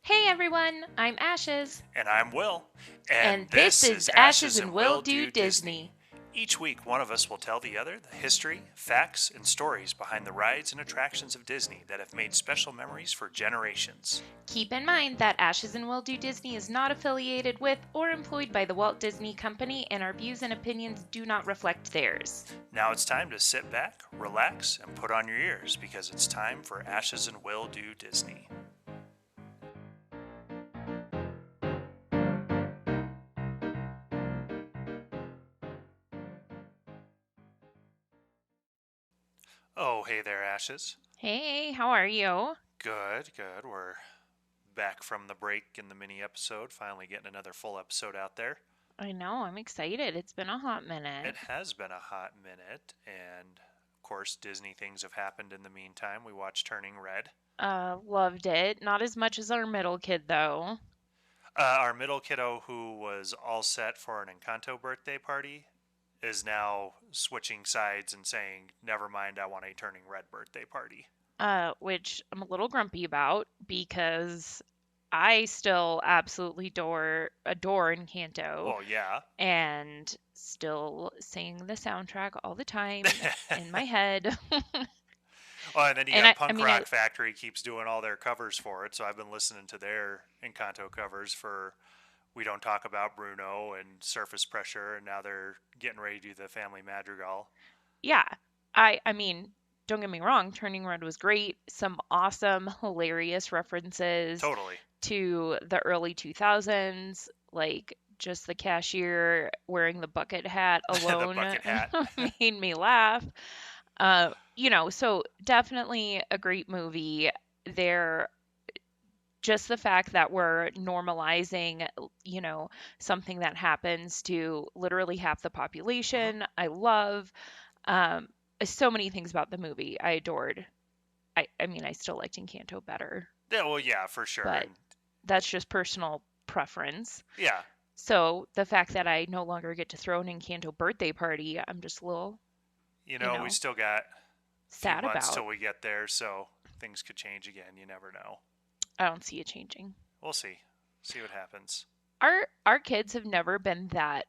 Hey everyone, I'm Ashes, And I'm Will. and And this this is is Ashes Ashes and and Will Will Do Do Disney. Disney. Each week, one of us will tell the other the history, facts, and stories behind the rides and attractions of Disney that have made special memories for generations. Keep in mind that Ashes and Will Do Disney is not affiliated with or employed by the Walt Disney Company, and our views and opinions do not reflect theirs. Now it's time to sit back, relax, and put on your ears because it's time for Ashes and Will Do Disney. Oh, hey there, Ashes. Hey, how are you? Good, good. We're back from the break in the mini episode, finally getting another full episode out there. I know, I'm excited. It's been a hot minute. It has been a hot minute, and of course, Disney things have happened in the meantime. We watched Turning Red. Loved it. Not as much as our middle kid, though. Our middle kiddo, who was all set for an Encanto birthday party, is now switching sides and saying, "Never mind, I want a Turning Red birthday party." Which I'm a little grumpy about because I still absolutely adore Encanto Well, yeah. and still sing the soundtrack all the time in my head. Oh, and then you And got I Punk mean, I Rock Factory keeps doing all their covers for it, so I've been listening to their Encanto covers for We Don't Talk About Bruno and Surface Pressure, and now they're getting ready to do the Family Madrigal. yeah, I mean, don't get me wrong, Turning Red was great. Some awesome, hilarious references Totally. to the early 2000s, like just the cashier wearing the bucket hat The alone bucket hat. made me laugh. So definitely a great movie. There, just the fact that we're normalizing, something that happens to literally half the Hmm. population. I love um, so many things about the movie. I adored. I mean, I still liked Encanto better, Yeah, well, yeah, for sure. but And that's just personal preference. yeah, So the fact that I no longer get to throw an Encanto birthday party, I'm just a little, we still got a few sad months about. till we get there, so things could change again. You never know. I don't see it changing. We'll see. See what happens. Our kids have never been that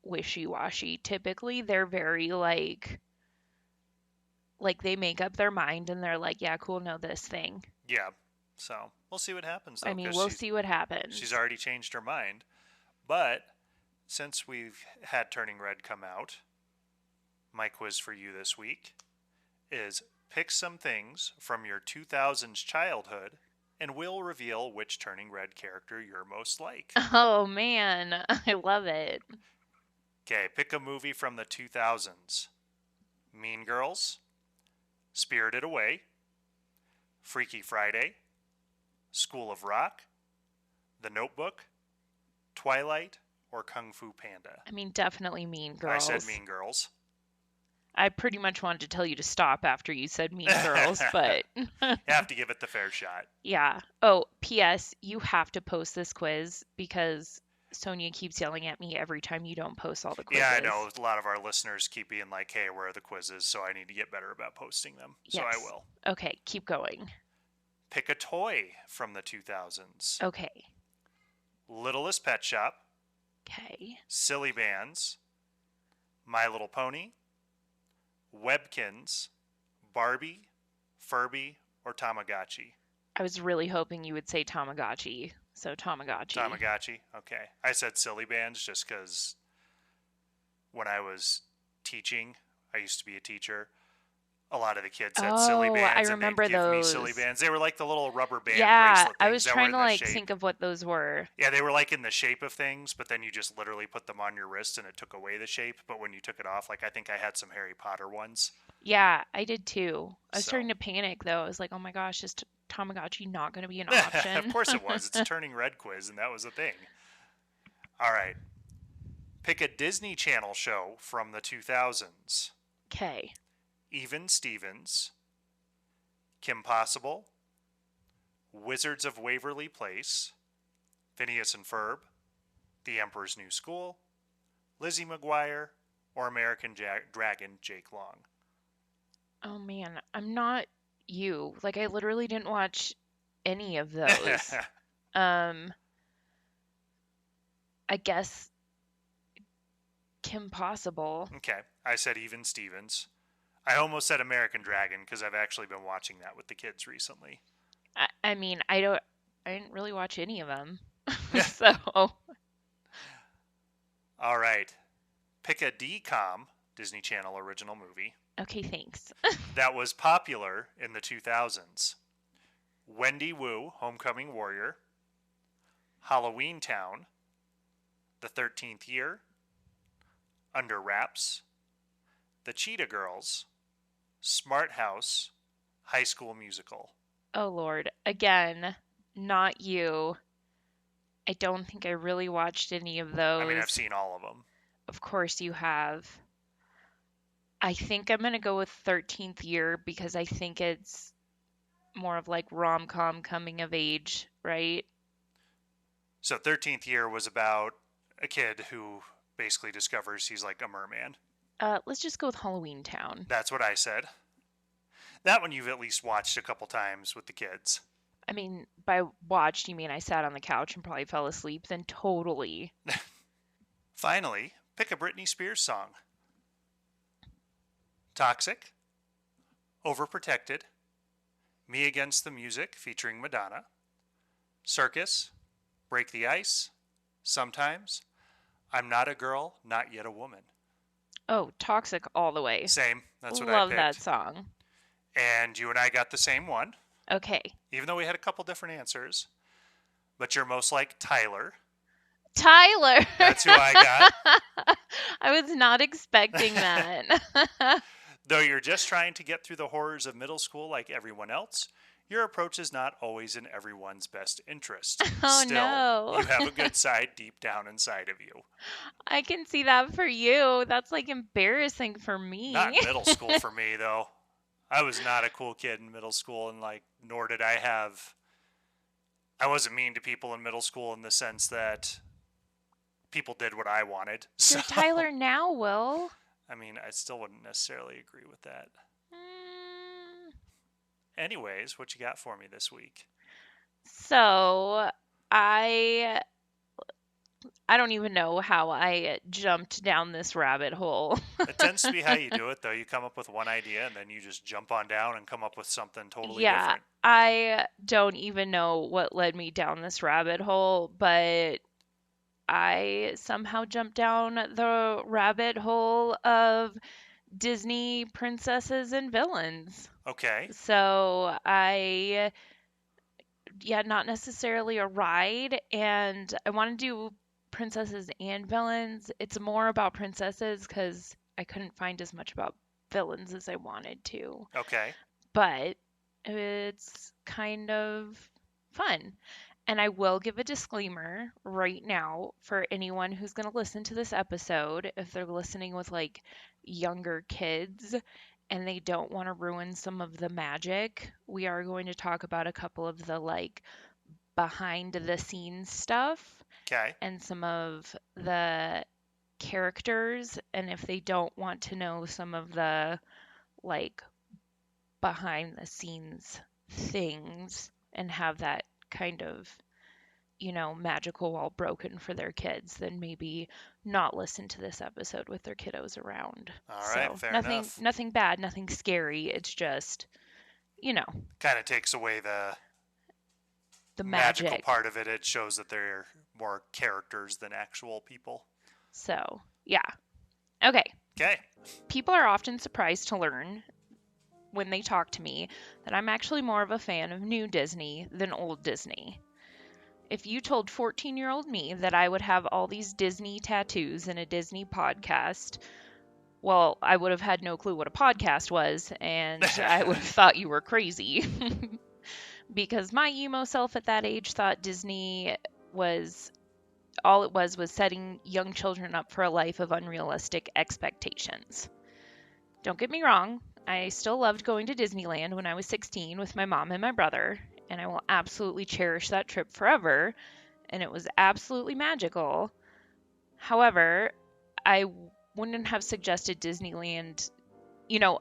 wishy-washy. Typically, they're very like they make up their mind and they're like, yeah, cool, no this thing. Yeah. So we'll see what happens I though, mean, because we'll she's see what she's happens. already changed her mind. But since we've had Turning Red come out, my quiz for you this week is pick some things from your 2000s childhood and we'll reveal which Turning Red character you're most like. Oh man, I love it. Okay, pick a movie from the 2000s. Mean Girls, Spirited Away, Freaky Friday, School of Rock, The Notebook, Twilight, or Kung Fu Panda. I mean, definitely Mean I said Girls. Mean Girls. I pretty much wanted to tell you to stop after you said Mean Girls, You but have to give it the fair shot. yeah. Oh, P.S. You have to post this quiz because Sonia keeps yelling at me every time you don't post all the Yeah, I quizzes. know a lot of our listeners keep being like, hey, where are the quizzes? So I need to get better about posting them. So I Yes. will. Okay, keep going. Pick a toy from the 2000s. Okay. Littlest Pet Shop, Okay. Silly Bands, My Little Pony, Webkins, Barbie, Furby, or Tamagotchi. I was really hoping you would say Tamagotchi. So Tamagotchi. Tamagotchi. Okay. I said Silly Bands just because when I was teaching, I used to be a teacher. A lot of the kids had silly Oh, I bands and they'd remember give me silly those. bands. They were like the little rubber band Yeah, bracelet I things was that were trying in to the like shape. think of what those were. Yeah, they were like in the shape of things, but then you just literally put them on your wrist and it took away the shape. But when you took it off, like I think I had some Harry Potter ones. Yeah, I did too. I was So, starting to panic though. I was like, oh my gosh, is Tamagotchi not going to be an of option? course it was. It's a Turning Red quiz, and that was a thing. All right. Pick a Disney Channel show from the 2000s. Okay. Even Stevens, Kim Possible, Wizards of Waverly Place, Phineas and Ferb, The Emperor's New School, Lizzie McGuire, or American Dragon Jake Long. Oh man, I'm not you. Like I literally didn't watch any of those. Um, I guess Kim Possible. Okay. I said even Stevens. I almost said American Dragon because I've actually been watching that with the kids recently. I mean, I didn't really watch any of them. So, All right. Pick a DCOM, Disney Channel original movie, okay, thanks. that was popular in the 2000s. Wendy Wu, Homecoming Warrior, Halloween Town, The 13th Year, Under Wraps, The Cheetah Girls, Smart House, High School Musical. Oh Lord, again, not you. I don't think I really watched any of I mean, I've those. seen all of them. Of course you have. I think I'm gonna go with 13th Year because I think it's more of like rom-com coming of age, right? So 13th Year was about a kid who basically discovers he's like a merman. Let's just go with Halloween Town. That's what I said. That one you've at least watched a couple times with the kids. I mean, by watched, you mean I sat on the couch and probably fell asleep? Then totally. Finally, pick a Britney Spears song. Toxic, Overprotected, Me Against the Music featuring Madonna, Circus, Break the Ice, Sometimes, I'm Not a Girl, Not Yet a Woman. Oh, Toxic all the way. Same. That's what Love I that picked. song. And you and I got the same one, Okay. even though we had a couple different answers. But you're most like Tyler. Tyler. That's who I got. I was not expecting that. Though you're just trying to get through the horrors of middle school like everyone else, your approach is not always in everyone's best interest. Oh Still, no. you have a good side deep down inside of you. I can see that for you. That's like embarrassing for me. Not in middle school for me, though. I was not a cool kid in middle school, and nor did I have. I wasn't mean to people in middle school in the sense that people did what I wanted. So, You're Tyler now, Will. I mean, I still wouldn't necessarily agree with that. Mm, Anyways, what you got for me this week? So, I I don't even know how I jumped down this rabbit hole. It tends to be how you do it, though. You come up with one idea, and then you just jump on down and come up with something totally Yeah, different. I don't even know what led me down this rabbit hole, but I somehow jumped down the rabbit hole of Disney princesses and villains. Okay. So yeah, not necessarily a ride, and I want to do princesses and villains. It's more about princesses because I couldn't find as much about villains as I wanted to. Okay. But it's kind of fun. And I will give a disclaimer right now for anyone who's going to listen to this episode, if they're listening with like younger kids and they don't want to ruin some of the magic. We are going to talk about a couple of the like behind the scenes stuff Okay. and some of the characters. And if they don't want to know some of the like behind the scenes things and have that kind of magical wall broken for their kids, then maybe not listen to this episode with their kiddos around. All right. So Fair nothing enough. nothing bad, nothing scary. It's just, Kind of takes away the the magical magic. part of it. It shows that they're more characters than actual people. So, yeah. Okay. Okay. People are often surprised to learn when they talk to me that I'm actually more of a fan of new Disney than old Disney. If you told 14-year-old me that I would have all these Disney tattoos and a Disney podcast, well, I would have had no clue what a podcast was, and I would have thought you were crazy. Because my emo self at that age thought Disney was all it was setting young children up for a life of unrealistic expectations. Don't get me wrong, I still loved going to Disneyland when I was 16 with my mom and my brother, and I will absolutely cherish that trip forever, and it was absolutely magical. However, I wouldn't have suggested Disneyland,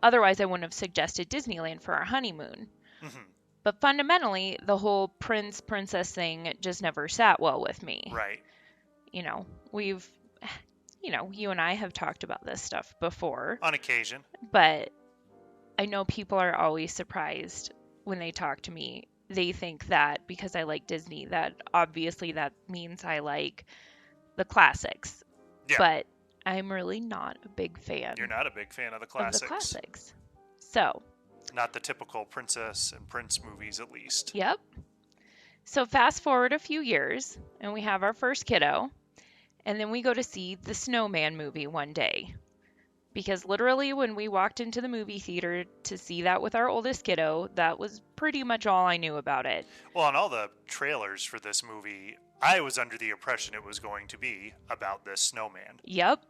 otherwise I wouldn't have suggested Disneyland for our honeymoon. Mm-hmm. But fundamentally, the whole princess thing just never sat well with me. Right. You know, we've, you and I have talked about this stuff before, On occasion. but I know people are always surprised when they talk to me. They think that because I like Disney, that obviously that means I like the classics. Yeah. But I'm really not a big fan You're not a big fan of the of the classics. classics. So, Not the typical princess and prince movies, at least. yep. So fast forward a few years, and we have our first kiddo, and then we go to see the Snowman movie one day. Because literally, when we walked into the movie theater to see that with our oldest kiddo, that was pretty much all I knew about it. Well, on all the trailers for this movie, I was under the impression it was going to be about this snowman. Yep.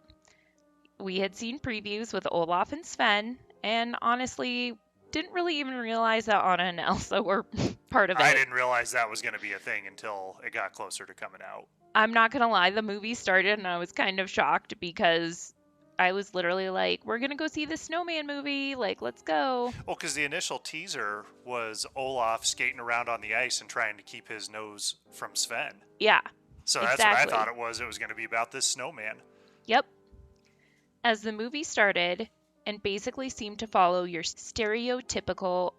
We had seen previews with Olaf and Sven, and honestly, didn't really even realize that Anna and Elsa were part of it. I didn't realize that was going to be a thing until it got closer to coming out. I'm not gonna lie, the movie started and I was kind of shocked because I was literally like, we're gonna go see the Snowman movie, like, let's go. Well, because the initial teaser was Olaf skating around on the ice and trying to keep his nose from Sven. Yeah, So that's exactly. what I thought it was. It was going to be about this snowman. Yep. As the movie started and basically seemed to follow your stereotypical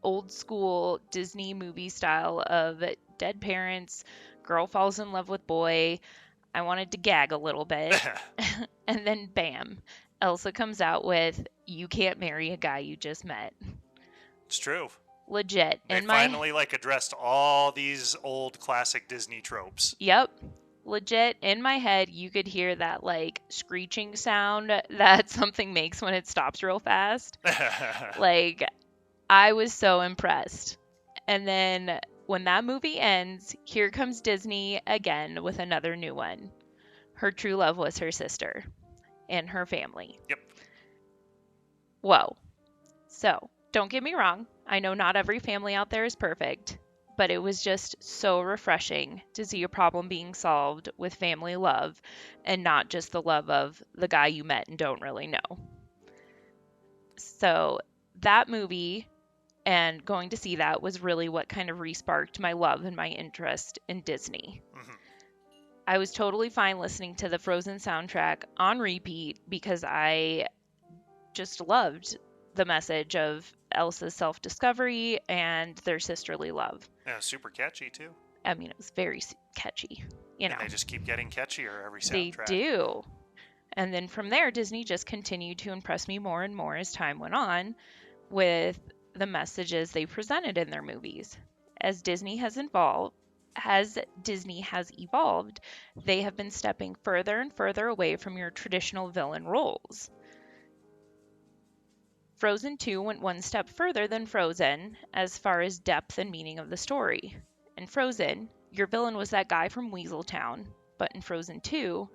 old school Disney movie style of dead parents, girl falls in love with boy. I wanted to gag a little bit. And then bam, Elsa comes out with, you can't marry a guy you just met. It's true. Legit. They finally addressed all these old classic Disney tropes. Yep. Legit, in my head, you could hear that screeching sound that something makes when it stops real fast. I was so impressed. And then when that movie ends, here comes Disney again with another new one. Her true love was her sister and her family. Yep. Whoa. So, don't get me wrong. I know not every family out there is perfect, but it was just so refreshing to see a problem being solved with family love and not just the love of the guy you met and don't really know. So, that movie and going to see that was really what kind of resparked my love and my interest in Disney. Mm-hmm. I was totally fine listening to the Frozen soundtrack on repeat because I just loved the message of Elsa's self-discovery and their sisterly love. Yeah, super catchy too. I mean, it was very catchy, And they just keep getting catchier every soundtrack. They do. And then from there, Disney just continued to impress me more and more as time went on with the messages they presented in their movies. As Disney has evolved, they have been stepping further and further away from your traditional villain roles. Frozen 2 went one step further than Frozen as far as depth and meaning of the story. In Frozen, your villain was that guy from Weaseltown, but in Frozen 2,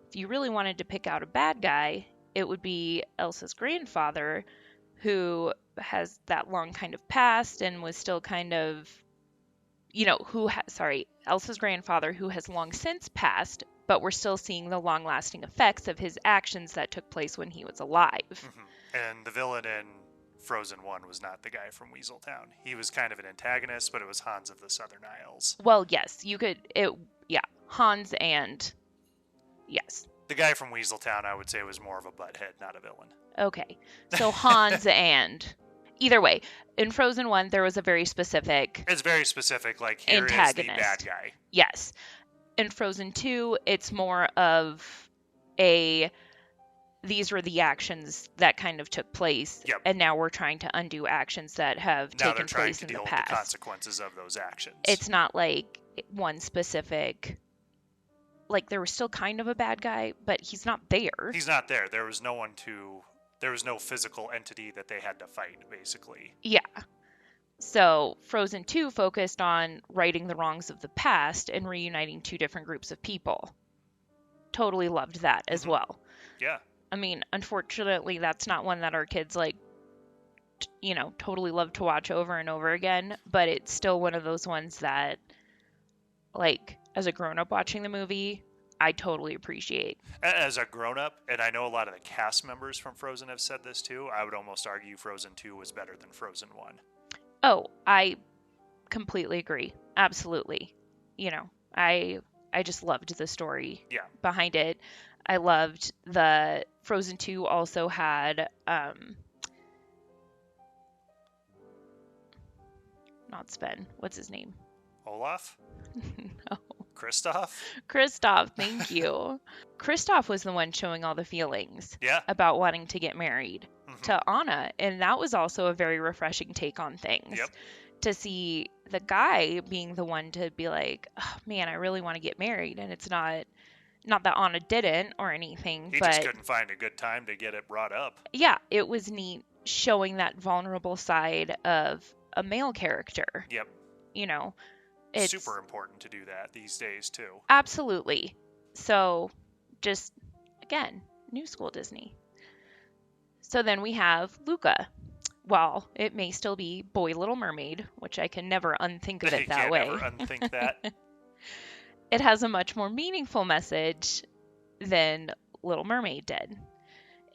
if you really wanted to pick out a bad guy, it would be Elsa's grandfather, who has that long kind of past and was still kind of, Elsa's grandfather who has long since passed, but we're still seeing the long-lasting effects of his actions that took place when he was alive. Mm-hmm. And the villain in Frozen 1 was not the guy from Weaseltown. He was kind of an antagonist, but it was Hans of the Southern Isles. Well, yes, Hans and, yes. The guy from Weaseltown, I would say, was more of a butthead, not a villain. Okay, so Hans and... Either way, in Frozen 1, there was a very specific... It's very specific, here antagonist. Is the bad guy. Yes. In Frozen 2, it's more of a... These were the actions that kind of took place, yep. And now we're trying to undo actions that have taken place in the past. Now they're trying to deal with the consequences of those actions. It's not like one specific... there was still kind of a bad guy, but he's not there. He's not there. There was no physical entity that they had to fight, basically. Yeah. So Frozen 2 focused on righting the wrongs of the past and reuniting two different groups of people. Totally loved that as well. Yeah. I mean, unfortunately, that's not one that our kids totally love to watch over and over again, but it's still one of those ones that, as a grown-up watching the movie, I totally appreciate. As a grown-up, and I know a lot of the cast members from Frozen have said this too, I would almost argue Frozen 2 was better than Frozen 1. Oh, I completely agree. Absolutely. You know, I just loved the story Yeah. behind it. I loved the Frozen 2 also had not Sven. What's his name? Olaf? No. Kristoff? Kristoff, thank you. Kristoff was the one showing all the feelings Yeah. about wanting to get married Mm-hmm. to Anna, and that was also a very refreshing take on things. Yep. To see the guy being the one to be like, oh, man, I really want to get married, and it's not that Anna didn't or anything, He just but couldn't find a good time to get it brought up. yeah, it was neat showing that vulnerable side of a male character. Yep. You know, it's Super important to do that these days, too. absolutely. So, just again, new school Disney. So then we have Luca. Well, it may still be Boy Little Mermaid, which I can never unthink of You it that can't ever way. unthink that. It has a much more meaningful message than Little Mermaid did.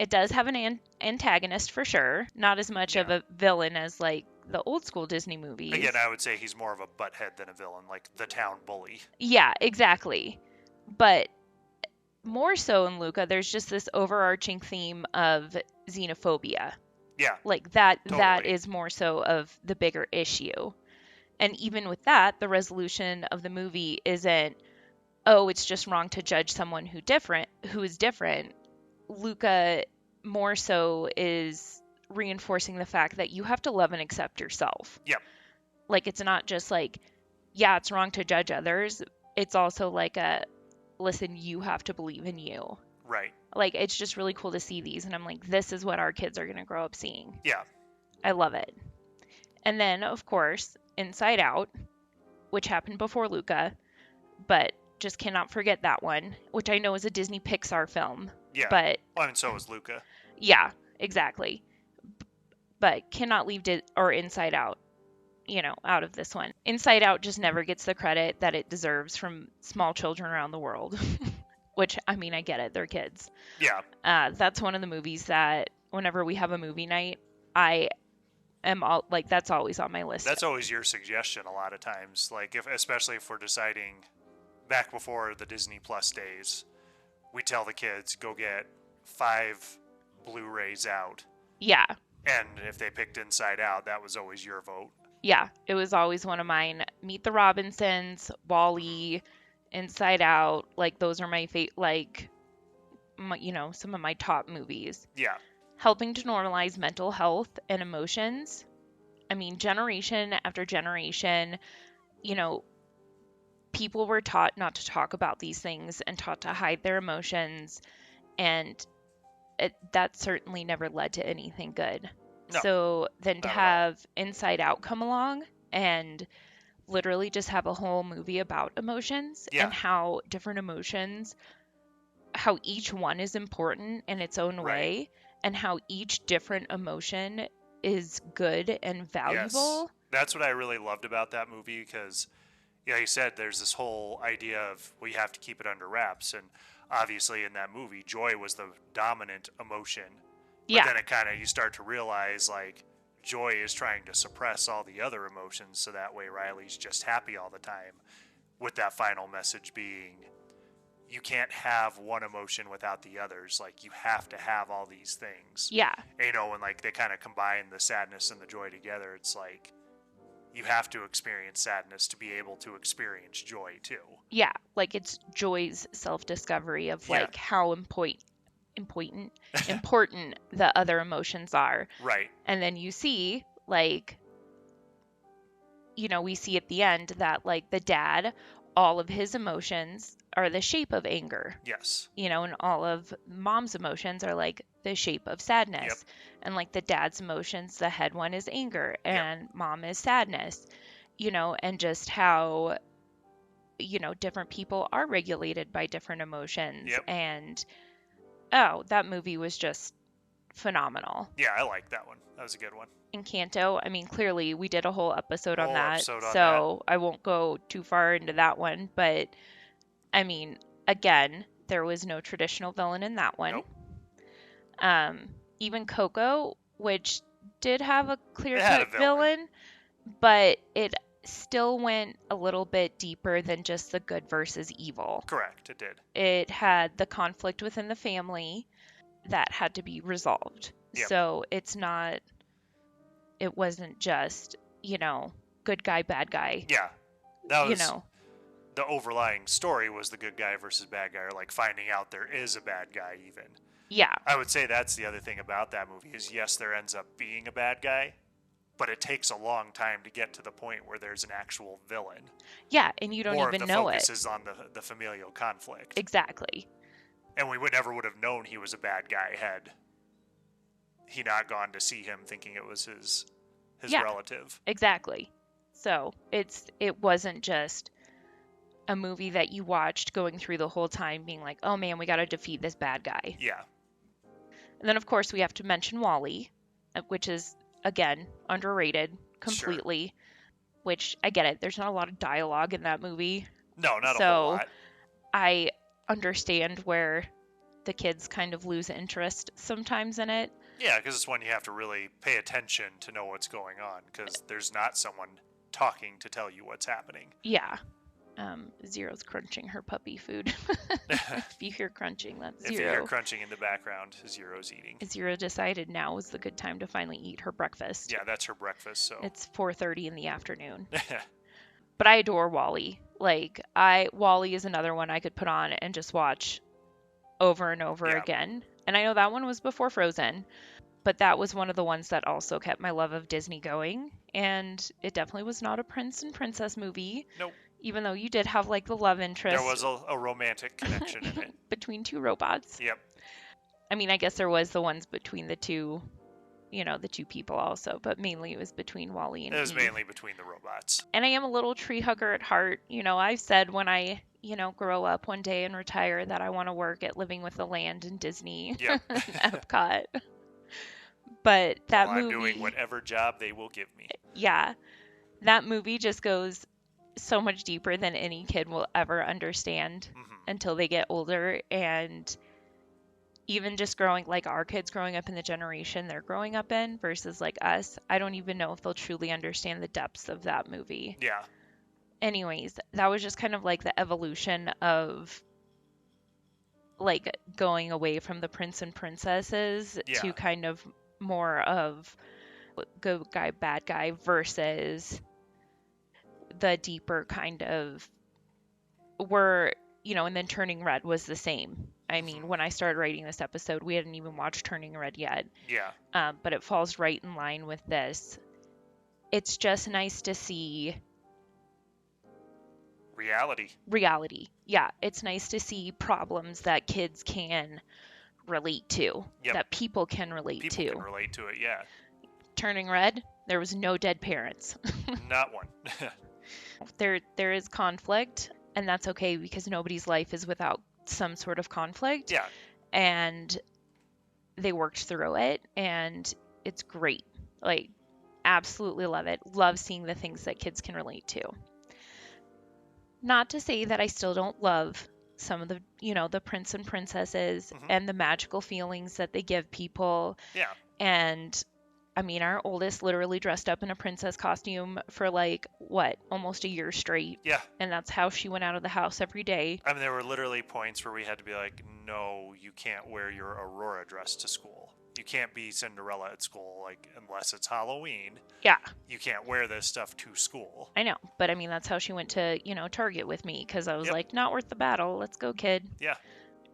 It does have an antagonist for sure, not as much of Yeah. a villain as like the old school Disney movies. Again, I would say he's more of a butthead than a villain, like the town bully. Yeah, exactly. But more so in Luca, there's just this overarching theme of xenophobia. Yeah, Like that totally. is more so of the bigger issue. And even with that, the resolution of the movie isn't, oh, it's just wrong to judge someone who is different. Luca more so is reinforcing the fact that you have to love and accept yourself. Yep. Like it's not just like, yeah, it's wrong to judge others. It's also like a listen, you have to believe in you. Right. Like it's just really cool to see these and I'm like, this is what our kids are going to grow up seeing. Yeah. I love it. And then, of course, Inside Out, which happened before Luca, but just cannot forget that one, which I know is a Disney Pixar film. Yeah. But Well, and so is Luca. yeah, exactly. But cannot leave or Inside Out, out of this one. Inside Out just never gets the credit that it deserves from small children around the world. Which, I mean, I get it. They're kids. Yeah. That's one of the movies that whenever we have a movie night, I am all like, that's always on my list. That's always your suggestion a lot of times. Like, especially if we're deciding back before the Disney Plus days, we tell the kids, go get 5 Blu-rays out. Yeah. And if they picked Inside Out, that was always your vote. Yeah, it was always one of mine. Meet the Robinsons, Wall-E, Inside Out, like those are my some of my top movies. Yeah. Helping to normalize mental health and emotions. I mean, generation after generation, people were taught not to talk about these things and taught to hide their emotions, and that certainly never led to anything good. No, So then to not at all. have Inside Out come along and literally just have a whole movie about emotions Yeah. and how different emotions, how each one is important in its own Right. way, and how each different emotion is good and valuable. Yes. That's what I really loved about that movie because, yeah, like you said, there's this whole idea of, well, you have to keep it under wraps. And obviously in that movie, joy was the dominant emotion. But Yeah. then it kind of, you start to realize, like, joy is trying to suppress all the other emotions so that way Riley's just happy all the time. With that final message being, you can't have one emotion without the others. Like, you have to have all these things. Yeah. And, when like they kind of combine the sadness and the joy together, it's like you have to experience sadness to be able to experience joy too. Yeah. Like it's Joy's self-discovery of like how important the other emotions are. Right. And then you see like we see at the end that like the dad, all of his emotions are the shape of anger. Yes. And all of mom's emotions are like the shape of sadness. Yep. And like the dad's emotions, the head one is anger and mom is sadness. And just how different people are regulated by different emotions. Yep. And that movie was just phenomenal. Yeah, I like that one. That was a good one. Encanto, I mean, clearly we did a whole episode on that, so I won't go too far into that one, but I mean, again, there was no traditional villain in that one. Nope. Even Coco, which did have a clear-cut villain. but it still went a little bit deeper than just the good versus evil. Correct, it did. It had the conflict within the family that had to be resolved. Yep. So it wasn't just, good guy, bad guy, Yeah, that you was know. the overlying story was the good guy versus bad guy, or like finding out there is a bad guy even. Yeah. I would say that's the other thing about that movie is yes, there ends up being a bad guy, but it takes a long time to get to the point where there's an actual villain. Yeah, and you don't More of even the know focus it. is on the familial conflict. Exactly. And we would never would have known he was a bad guy had he not gone to see him thinking it was his Yeah, relative. exactly. So it wasn't just a movie that you watched going through the whole time being like, oh man, we got to defeat this bad guy. Yeah. And then, of course, we have to mention Wally, which is, again, underrated completely, Sure. which I get it. There's not a lot of dialogue in that movie. No, not a whole So lot. I understand where the kids kind of lose interest sometimes in it. Yeah, because it's one you have to really pay attention to know what's going on, because there's not someone talking to tell you what's happening. Yeah. Zero's crunching her puppy food. If you hear crunching, that's Zero. If you hear crunching in the background, Zero's eating. Zero decided now is the good time to finally eat her breakfast. Yeah, that's her breakfast, so. It's 4:30 in the afternoon. But I adore Wally. Wally is another one I could put on and just watch over and over again. And I know that one was before Frozen, but that was one of the ones that also kept my love of Disney going. And it definitely was not a prince and princess movie. Nope. Even though you did have like the love interest. There was a romantic connection in it. Between two robots. Yep. I mean, I guess there was the ones between the two, the two people also, but mainly it was between Wally and Eve. It was mainly between the robots. And I am a little tree hugger at heart. I've said when I, grow up one day and retire that I want to work at Living with the Land in Disney. Yep. Epcot. But that movie. I'm doing whatever job they will give me. Yeah. That movie just goes so much deeper than any kid will ever understand until they get older. And even just growing, like our kids growing up in the generation they're growing up in versus like us, I don't even know if they'll truly understand the depths of that movie. Yeah. Anyways, that was just kind of like the evolution of like going away from the prince and princesses to kind of more of good guy, bad guy versus the deeper kind of and then Turning Red was the same. I mean, when I started writing this episode, we hadn't even watched Turning Red yet. Yeah. But it falls right in line with this. It's just nice to see reality. Yeah, it's nice to see problems that kids can relate to, that people can relate to. People can relate to it, yeah. Turning Red, there was no dead parents. Not one. There is conflict, and that's okay because nobody's life is without some sort of conflict. Yeah. And they worked through it, and it's great. Like, absolutely love it. Love seeing the things that kids can relate to. Not to say that I still don't love some of the, the prince and princesses and the magical feelings that they give people. Yeah. And I mean, our oldest literally dressed up in a princess costume for almost a year straight. Yeah. And that's how she went out of the house every day. I mean, there were literally points where we had to be like, no, you can't wear your Aurora dress to school. You can't be Cinderella at school, unless it's Halloween. Yeah. You can't wear this stuff to school. I know. But I mean, that's how she went to, Target with me because I was like, not worth the battle. Let's go, kid. Yeah.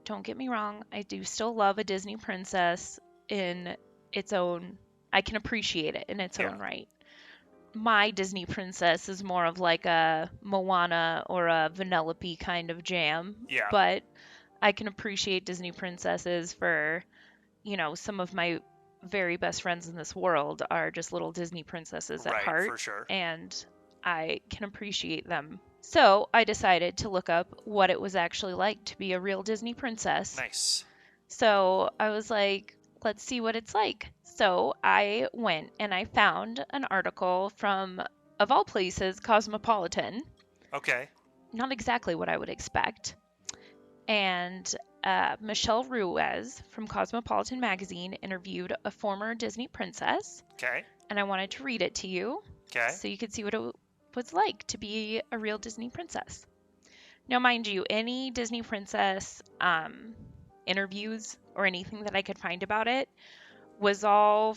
Don't get me wrong. I do still love a Disney princess in its own. I can appreciate it in its own right. My Disney princess is more of like a Moana or a Vanellope kind of jam. Yeah. But I can appreciate Disney princesses for, some of my very best friends in this world are just little Disney princesses at heart. Right, for sure. And I can appreciate them. So I decided to look up what it was actually like to be a real Disney princess. Nice. So I was like, let's see what it's like. So I went and I found an article from, of all places, Cosmopolitan. Okay. Not exactly what I would expect. And Michelle Ruiz from Cosmopolitan magazine interviewed a former Disney princess. Okay. And I wanted to read it to you. Okay. so you could see what it was like to be a real Disney princess. Now, mind you, any Disney princess interviews or anything that I could find about it was all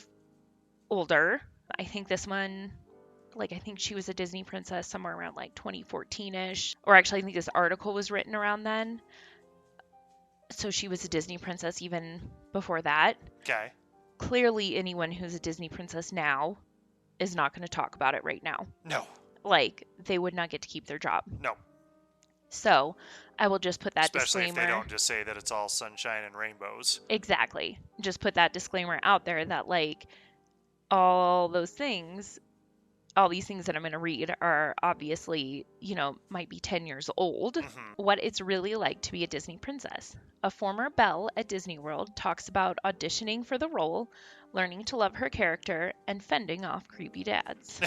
older. I think this one, like, I think she was a Disney princess somewhere around like 2014 ish. Or actually, I think this article was written around then. So she was a Disney princess even before that. Okay. Clearly, anyone who's a Disney princess now is not going to talk about it right now. No. Like, they would not get to keep their job. No. So I will just put that Especially if they disclaimer. don't just say that it's all sunshine and rainbows. Exactly. Just put that disclaimer out there that, like, all those things, all these things that I'm going to read are obviously, might be 10 years old. Mm-hmm. What it's really like to be a Disney princess. A former Belle at Disney World talks about auditioning for the role, learning to love her character, and fending off creepy dads.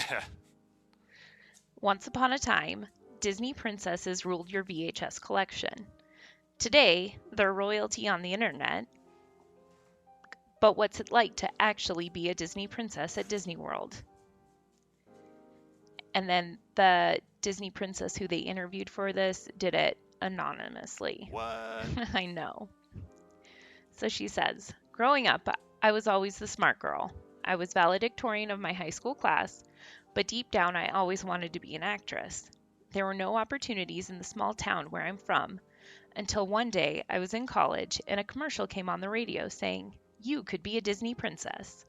Once upon a time, Disney princesses ruled your VHS collection. Today, they're royalty on the internet. But what's it like to actually be a Disney princess at Disney World? And then the Disney princess who they interviewed for this did it anonymously. What? I know. So she says, growing up, I was always the smart girl. I was valedictorian of my high school class, but deep down I always wanted to be an actress. There were no opportunities in the small town where I'm from until one day I was in college and a commercial came on the radio saying, "You could be a Disney princess."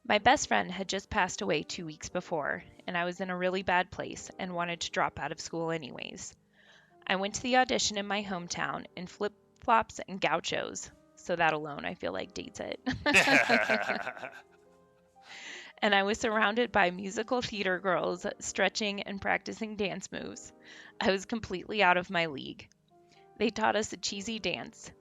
My best friend had just passed away 2 weeks before, and I was in a really bad place and wanted to drop out of school anyways. I went to the audition in my hometown in flip-flops and gauchos, so that alone I feel like dates it. And I was surrounded by musical theater girls stretching and practicing dance moves. I was completely out of my league. They taught us a cheesy dance.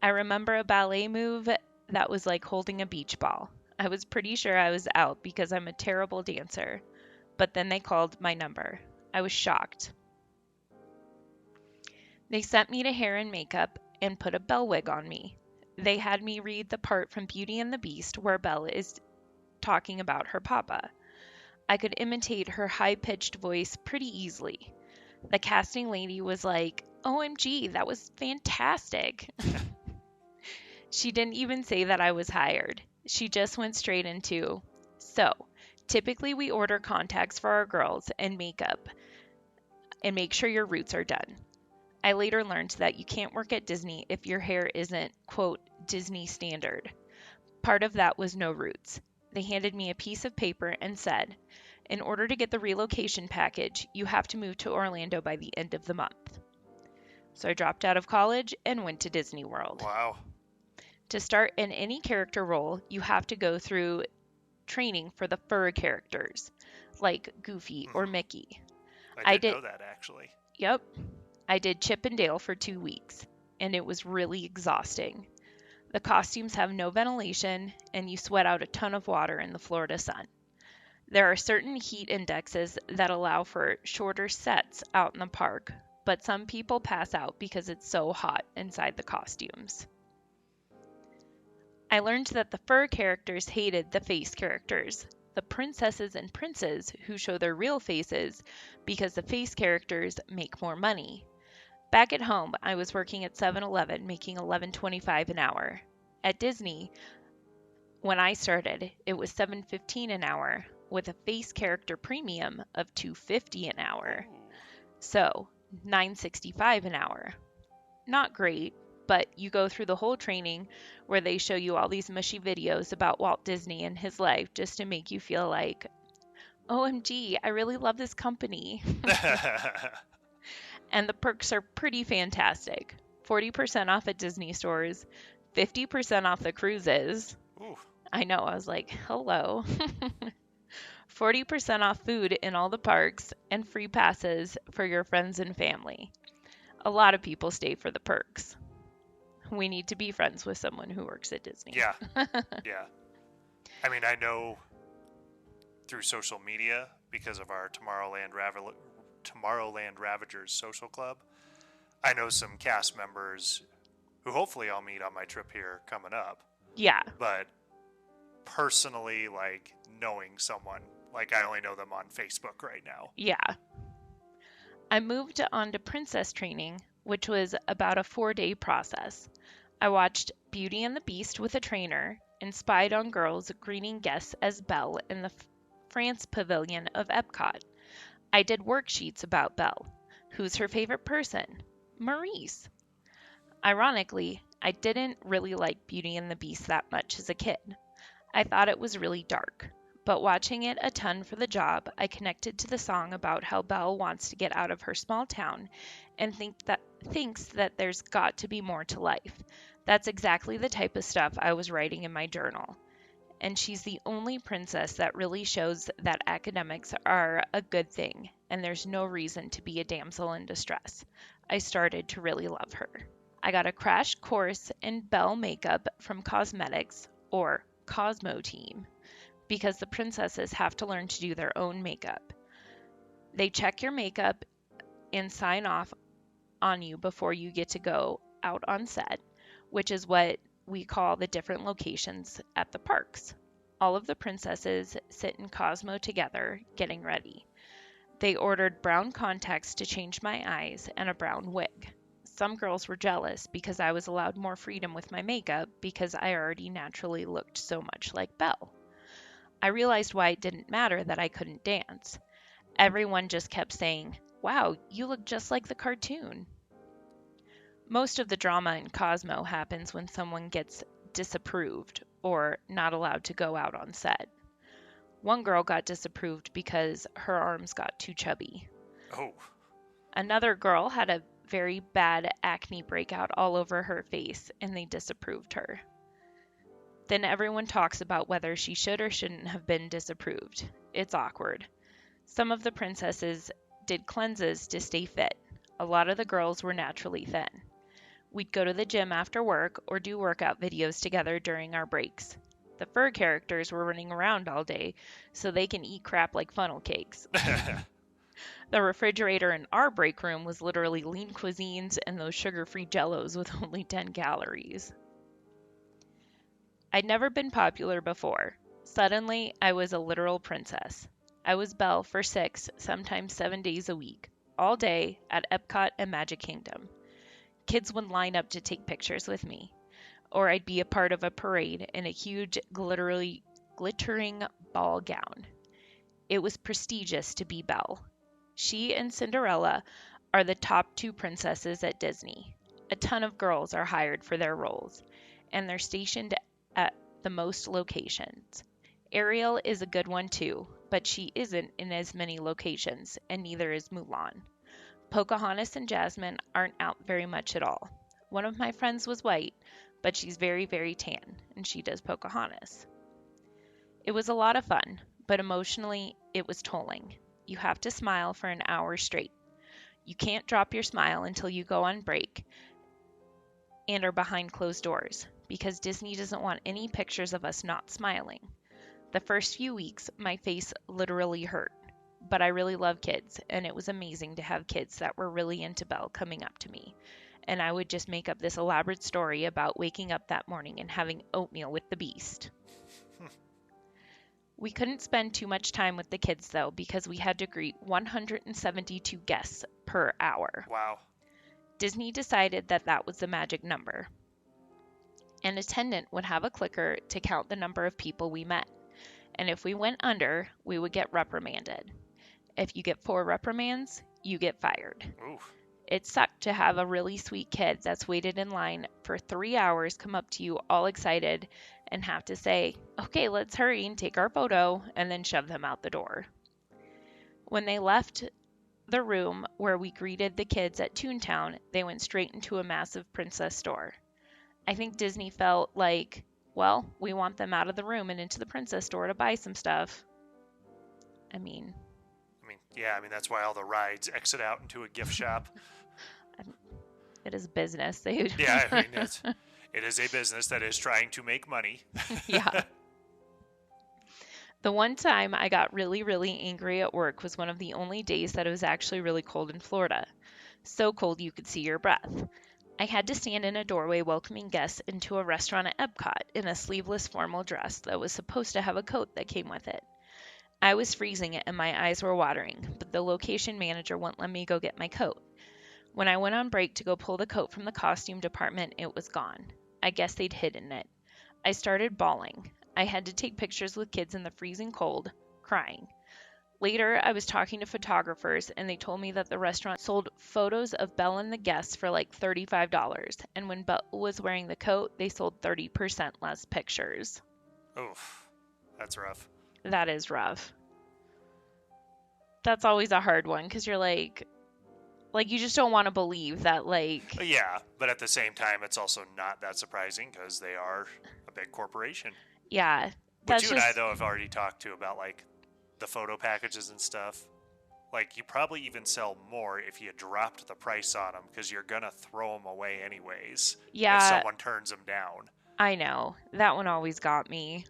I remember a ballet move that was like holding a beach ball. I was pretty sure I was out because I'm a terrible dancer. But then they called my number. I was shocked. They sent me to hair and makeup and put a Belle wig on me. They had me read the part from Beauty and the Beast where Belle is talking about her papa. I could imitate her high-pitched voice pretty easily. The casting lady was like, "OMG, that was fantastic." She didn't even say that I was hired. She just went straight into, "So, typically we order contacts for our girls and makeup and make sure your roots are done." I later learned that you can't work at Disney if your hair isn't, quote, Disney standard. Part of that was no roots. They handed me a piece of paper and said, "In order to get the relocation package, you have to move to Orlando by the end of the month." So I dropped out of college and went to Disney World. Wow. To start in any character role, you have to go through training for the fur characters, like Goofy or Mickey. I did know that, actually. Yep. I did Chip and Dale for 2 weeks, and it was really exhausting. The costumes have no ventilation, and you sweat out a ton of water in the Florida sun. There are certain heat indexes that allow for shorter sets out in the park, but some people pass out because it's so hot inside the costumes. I learned that the fur characters hated the face characters, the princesses and princes who show their real faces because the face characters make more money. Back at home, I was working at 7-Eleven making $11.25 an hour. At Disney, when I started, it was $7.15 an hour with a face character premium of $2.50 an hour. So, $9.65 an hour. Not great, but you go through the whole training where they show you all these mushy videos about Walt Disney and his life just to make you feel like, "OMG, I really love this company." And the perks are pretty fantastic. 40% off at Disney stores, 50% off the cruises. Ooh. I know, I was like, hello. 40% off food in all the parks, and free passes for your friends and family. A lot of people stay for the perks. We need to be friends with someone who works at Disney. Yeah. Yeah. I mean, I know through social media, because of our Tomorrowland Ravagers social club, I know some cast members who hopefully I'll meet on my trip here coming up. Yeah. But personally, like, knowing someone Like, I only know them on Facebook right now. Yeah. I moved on to princess training, which was about a 4-day process. I watched Beauty and the Beast with a trainer and spied on girls greeting guests as Belle in the France pavilion of Epcot. I did worksheets about Belle. Who's her favorite person? Maurice. Ironically, I didn't really like Beauty and the Beast that much as a kid. I thought it was really dark. But watching it a ton for the job, I connected to the song about how Belle wants to get out of her small town and thinks that there's got to be more to life. That's exactly the type of stuff I was writing in my journal. And she's the only princess that really shows that academics are a good thing and there's no reason to be a damsel in distress. I started to really love her. I got a crash course in Belle makeup from Cosmetics, or Cosmo Team, because the princesses have to learn to do their own makeup. They check your makeup and sign off on you before you get to go out on set, which is what we call the different locations at the parks. All of the princesses sit in Cosmo together, getting ready. They ordered brown contacts to change my eyes and a brown wig. Some girls were jealous because I was allowed more freedom with my makeup because I already naturally looked so much like Belle. I realized why it didn't matter that I couldn't dance. Everyone just kept saying, "Wow, you look just like the cartoon." Most of the drama in Cosmo happens when someone gets disapproved or not allowed to go out on set. One girl got disapproved because her arms got too chubby. Oh. Another girl had a very bad acne breakout all over her face, and they disapproved her. Then everyone talks about whether she should or shouldn't have been disapproved. It's awkward. Some of the princesses did cleanses to stay fit. A lot of the girls were naturally thin. We'd go to the gym after work or do workout videos together during our breaks. The fur characters were running around all day, so they can eat crap like funnel cakes. The refrigerator in our break room was literally lean cuisines and those sugar-free jellos with only 10 calories. I'd never been popular before. Suddenly, I was a literal princess. I was Belle for 6, sometimes 7 days a week, all day at Epcot and Magic Kingdom. Kids would line up to take pictures with me, or I'd be a part of a parade in a huge glittering ball gown. It was prestigious to be Belle. She and Cinderella are the top 2 princesses at Disney. A ton of girls are hired for their roles, and they're stationed at the most locations. Ariel is a good one too, but she isn't in as many locations, and neither is Mulan. Pocahontas and Jasmine aren't out very much at all. One of my friends was white, but she's very, very tan, and she does Pocahontas. It was a lot of fun, but emotionally, it was tolling. You have to smile for an hour straight. You can't drop your smile until you go on break and are behind closed doors, because Disney doesn't want any pictures of us not smiling. The first few weeks, my face literally hurt. But I really love kids, and it was amazing to have kids that were really into Belle coming up to me. And I would just make up this elaborate story about waking up that morning and having oatmeal with the Beast. We couldn't spend too much time with the kids, though, because we had to greet 172 guests per hour. Wow. Disney decided that that was the magic number. An attendant would have a clicker to count the number of people we met. And if we went under, we would get reprimanded. If you get 4 reprimands, you get fired. Ooh. It sucked to have a really sweet kid that's waited in line for 3 hours come up to you all excited and have to say, "Okay, let's hurry and take our photo," and then shove them out the door. When they left the room where we greeted the kids at Toontown, they went straight into a massive princess store. I think Disney felt like, well, we want them out of the room and into the princess store to buy some stuff. Yeah, that's why all the rides exit out into a gift shop. It is business. Yeah, it is a business that is trying to make money. Yeah. The one time I got really, really angry at work was one of the only days that it was actually really cold in Florida. So cold you could see your breath. I had to stand in a doorway welcoming guests into a restaurant at Epcot in a sleeveless formal dress that was supposed to have a coat that came with it. I was freezing and my eyes were watering, but the location manager wouldn't let me go get my coat. When I went on break to go pull the coat from the costume department, it was gone. I guess they'd hidden it. I started bawling. I had to take pictures with kids in the freezing cold, crying. Later, I was talking to photographers, and they told me that the restaurant sold photos of Belle and the guests for like $35, and when Belle was wearing the coat, they sold 30% less pictures. Oof, that's rough. That is rough. That's always a hard one because you're like you just don't want to believe that, like, Yeah, but at the same time, it's also not that surprising because they are a big corporation. yeah, Which that's you and I, just, though, have already talked to about, like, the photo packages and stuff. Like, you probably even sell more if you dropped the price on them because you're going to throw them away anyways if yeah, someone turns them down. I know. That one always got me.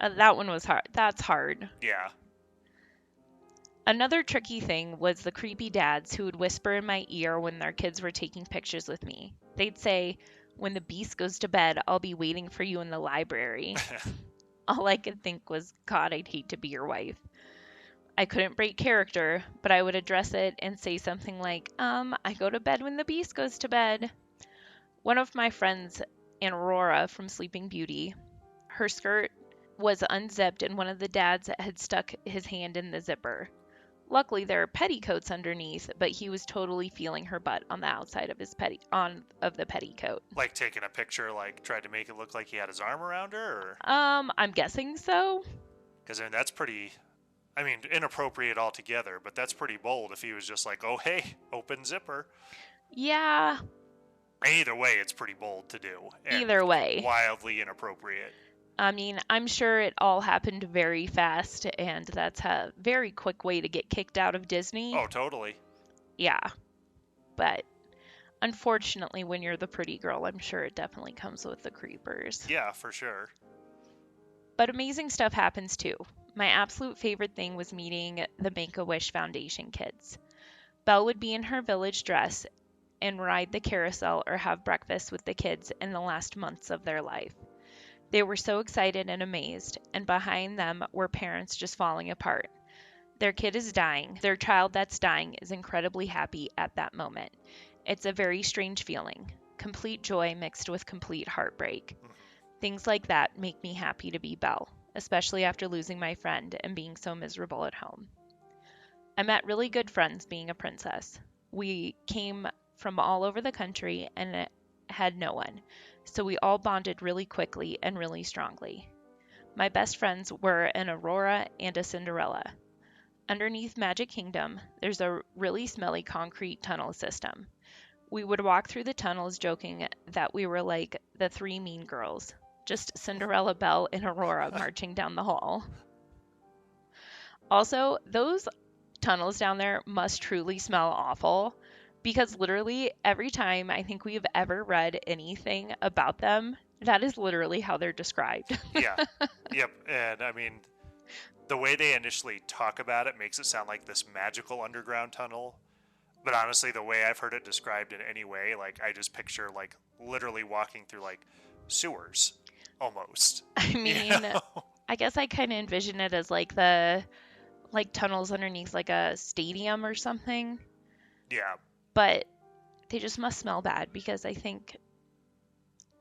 That one was hard. That's hard. Yeah. Another tricky thing was the creepy dads who would whisper in my ear when their kids were taking pictures with me. They'd say, "When the beast goes to bed, I'll be waiting for you in the library." All I could think was, God, I'd hate to be your wife. I couldn't break character, but I would address it and say something like, I go to bed when the beast goes to bed. One of my friends, Aurora from Sleeping Beauty, her skirt was unzipped and one of the dads had stuck his hand in the zipper. Luckily, there are petticoats underneath, but he was totally feeling her butt on the outside of his of the petticoat. Like, taking a picture, like, tried to make it look like he had his arm around her, or? I'm guessing so. Because, I mean, that's pretty, I mean, inappropriate altogether, but that's pretty bold if he was just like, oh, hey, open zipper. Yeah, Either way, it's pretty bold to do. And either way. wildly inappropriate. I mean, I'm sure it all happened very fast, and that's a very quick way to get kicked out of Disney. Oh, totally. Yeah, but unfortunately, when you're the pretty girl, I'm sure it definitely comes with the creepers. Yeah, for sure. But amazing stuff happens too. My absolute favorite thing was meeting the Make-A-Wish Foundation kids. Belle would be in her village dress and ride the carousel or have breakfast with the kids in the last months of their life. They were so excited and amazed, and behind them were parents just falling apart. Their kid is dying. Their child that's dying is incredibly happy at that moment. It's a very strange feeling. Complete joy mixed with complete heartbreak. Mhm. Things like that make me happy to be Belle, especially after losing my friend and being so miserable at home. I met really good friends being a princess. We came from all over the country and had no one, so we all bonded really quickly and really strongly. My best friends were an Aurora and a Cinderella. Underneath Magic Kingdom, there's a really smelly concrete tunnel system. We would walk through the tunnels joking that we were like the three mean girls, just Cinderella, Belle, and Aurora marching down the hall. Also, those tunnels down there must truly smell awful because literally every time I think we've ever read anything about them, that is literally how they're described. Yeah. Yep. And I mean, the way they initially talk about it makes it sound like this magical underground tunnel. But honestly, the way I've heard it described in any way, like, I just picture, like, literally walking through, like, sewers almost. I You mean, know? I guess I kind of envision it as like tunnels underneath like a stadium or something, Yeah. but they just must smell bad because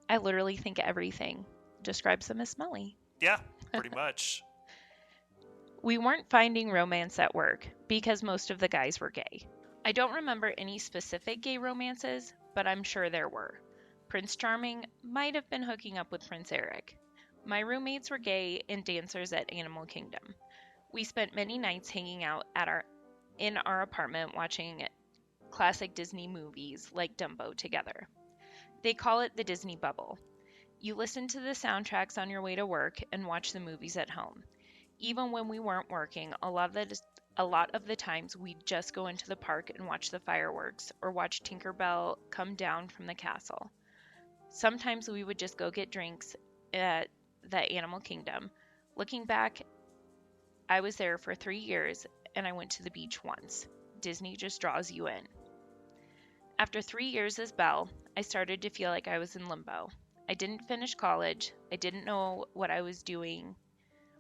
I literally think everything describes them as smelly. Yeah. Pretty much. We weren't finding romance at work because most of the guys were gay. I don't remember any specific gay romances, but I'm sure there were. Prince Charming might have been hooking up with Prince Eric. My roommates were gay and dancers at Animal Kingdom. We spent many nights hanging out in our apartment watching classic Disney movies like Dumbo together. They call it the Disney bubble. You listen to the soundtracks on your way to work and watch the movies at home. Even when we weren't working, a lot of the times we'd just go into the park and watch the fireworks or watch Tinkerbell come down from the castle. Sometimes we would just go get drinks at the Animal Kingdom. Looking back, I was there for 3 years and I went to the beach once. Disney just draws you in. After 3 years as Belle, I started to feel like I was in limbo. I didn't finish college. I didn't know what I was doing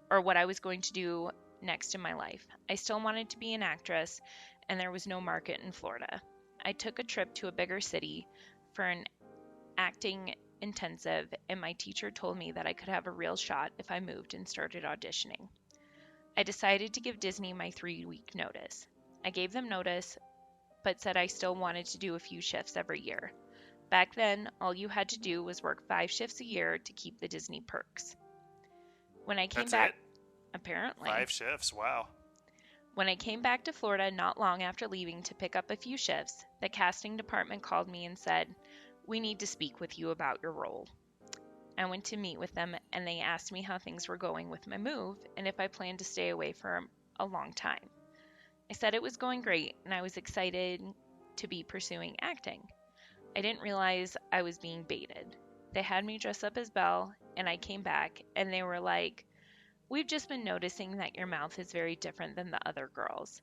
or what I was going to do next in my life. I still wanted to be an actress, and there was no market in Florida. I took a trip to a bigger city for an acting intensive, and my teacher told me that I could have a real shot if I moved and started auditioning. I decided to give Disney my 3-week notice. I gave them notice, but said I still wanted to do a few shifts every year. Back then, all you had to do was work 5 shifts a year to keep the Disney perks. When I came That's back, it? apparently, 5 shifts? Wow. when I came back to Florida not long after leaving to pick up a few shifts, the casting department called me and said, "We need to speak with you about your role." I went to meet with them and they asked me how things were going with my move and if I planned to stay away for a long time. I said it was going great and I was excited to be pursuing acting. I didn't realize I was being baited. They had me dress up as Belle and I came back and they were like, "We've just been noticing that your mouth is very different than the other girls."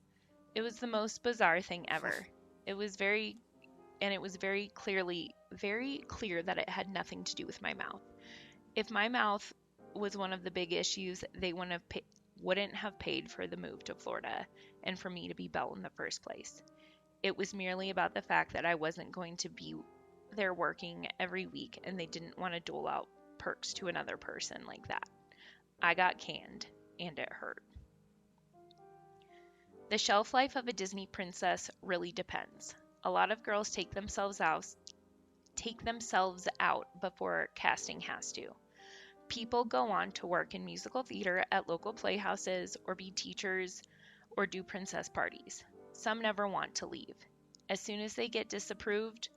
It was the most bizarre thing ever. It was very and it was very clear that it had nothing to do with my mouth. If my mouth was one of the big issues, they wouldn't have paid for the move to Florida and for me to be Belle in the first place. It was merely about the fact that I wasn't going to be there working every week and they didn't want to dole out perks to another person like that. I got canned and it hurt. The shelf life of a Disney princess really depends. A lot of girls take themselves out before casting has to. People go on to work in musical theater at local playhouses or be teachers or do princess parties. Some never want to leave. As soon as they get disapproved,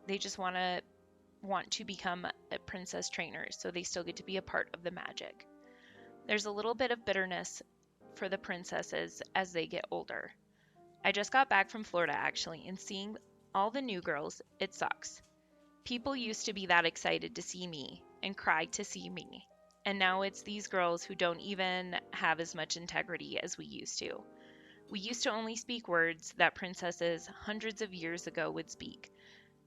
they just want to become a princess trainers so they still get to be a part of the magic. There's a little bit of bitterness for the princesses as they get older. I just got back from Florida actually, and seeing all the new girls, it sucks. People used to be that excited to see me and cry to see me. And now it's these girls who don't even have as much integrity as we used to. We used to only speak words that princesses hundreds of years ago would speak.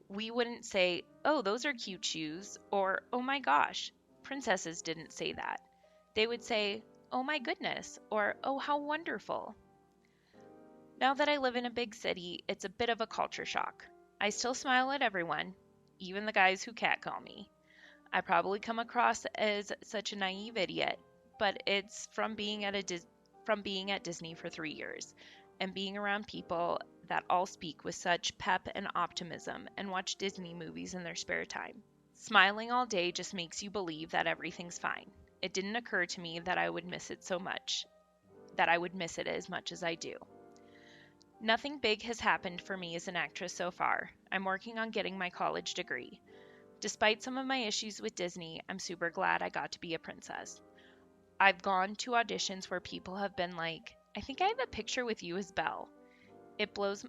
We wouldn't say, "Oh, those are cute shoes," or "Oh my gosh." Princesses didn't say that. They would say, "Oh my goodness," or "Oh, how wonderful." Now that I live in a big city, it's a bit of a culture shock. I still smile at everyone, even the guys who catcall me. I probably come across as such a naive idiot, but it's from being at Disney for 3 years and being around people that all speak with such pep and optimism and watch Disney movies in their spare time. Smiling all day just makes you believe that everything's fine. It didn't occur to me that I would miss it so much, that I would miss it as much as I do. Nothing big has happened for me as an actress so far. I'm working on getting my college degree. Despite some of my issues with Disney, I'm super glad I got to be a princess. I've gone to auditions where people have been like, "I think I have a picture with you as Belle." It blows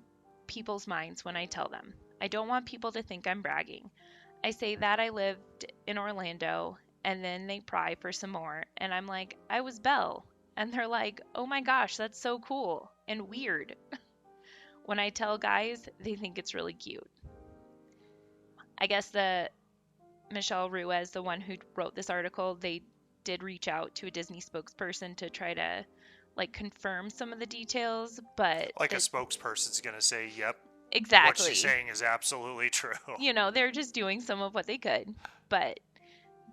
people's minds when I tell them. I don't want people to think I'm bragging. I say that I lived in Orlando, and then they pry for some more, and I'm like, "I was Belle." And they're like, "Oh my gosh, that's so cool and weird." When I tell guys, they think it's really cute. I guess the Michelle Ruiz, the one who wrote this article, they did reach out to a Disney spokesperson to try to like confirm some of the details, but Like a spokesperson's going to say, yep, what she's exactly. saying is absolutely true. They're just doing some of what they could. But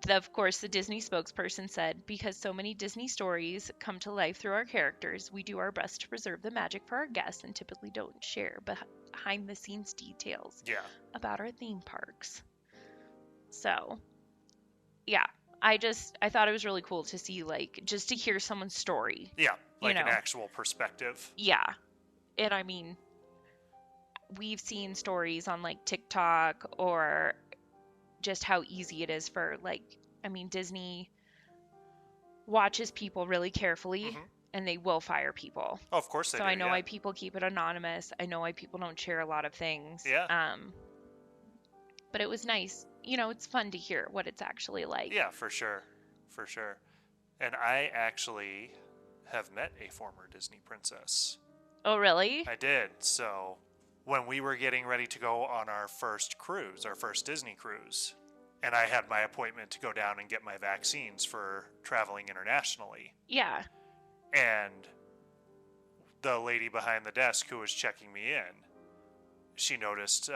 of course, the Disney spokesperson said, "Because so many Disney stories come to life through our characters, we do our best to preserve the magic for our guests and typically don't share behind the scenes details Yeah. about our theme parks." So, yeah, I thought it was really cool to see, like, just to hear someone's story, Yeah. you Like an know. actual perspective. Yeah. And I mean, we've seen stories on like TikTok or just how easy it is for like, I mean, Disney watches people really carefully Hmm. and they will fire people. Oh, of course they So do. I know Yeah. why people keep it anonymous. I know why people don't share a lot of things. Yeah. But it was nice. It's fun to hear what it's actually like. Yeah, for sure. For sure. And I actually have met a former Disney princess. Oh, really? I did. So when we were getting ready to go on our first cruise, our first Disney cruise, and I had my appointment to go down and get my vaccines for traveling internationally. Yeah. And the lady behind the desk who was checking me in, she noticed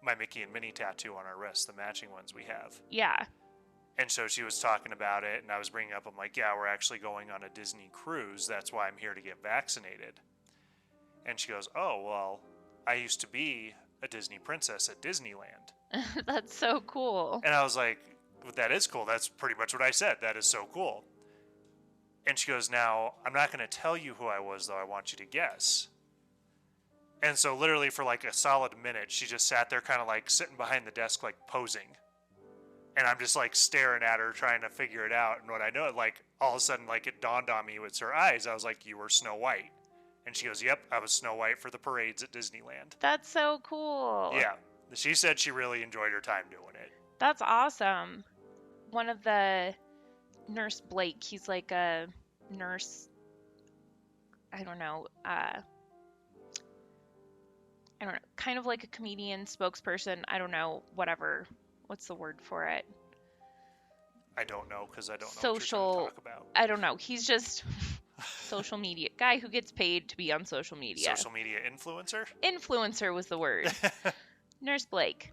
my Mickey and Minnie tattoo on our wrists, the matching ones we have. Yeah. And so she was talking about it, and I was bringing up, I'm like, yeah, we're actually going on a Disney cruise. That's why I'm here to get vaccinated. And she goes, oh, well, I used to be a Disney princess at Disneyland. That's so cool. And I was like, well, that is cool. That's pretty much what I said. That is so cool. And she goes, now, I'm not going to tell you who I was, though. I want you to guess. And so literally for like a solid minute, she just sat there kind of like sitting behind the desk, like posing. And I'm just like staring at her trying to figure it out. And when I know it, like all of a sudden, like it dawned on me with her eyes. I was like, you were Snow White. And she goes, yep, I was Snow White for the parades at Disneyland. That's so cool. Yeah. She said she really enjoyed her time doing it. That's awesome. One of the Nurse Blake, he's like a nurse, I don't know, kind of like a comedian, spokesperson, I don't know, whatever. What's the word for it? I don't know because I don't know what you're going to talk about. I don't know. He's just social media guy who gets paid to be on social media. Social media influencer? Influencer was the word. Nurse Blake.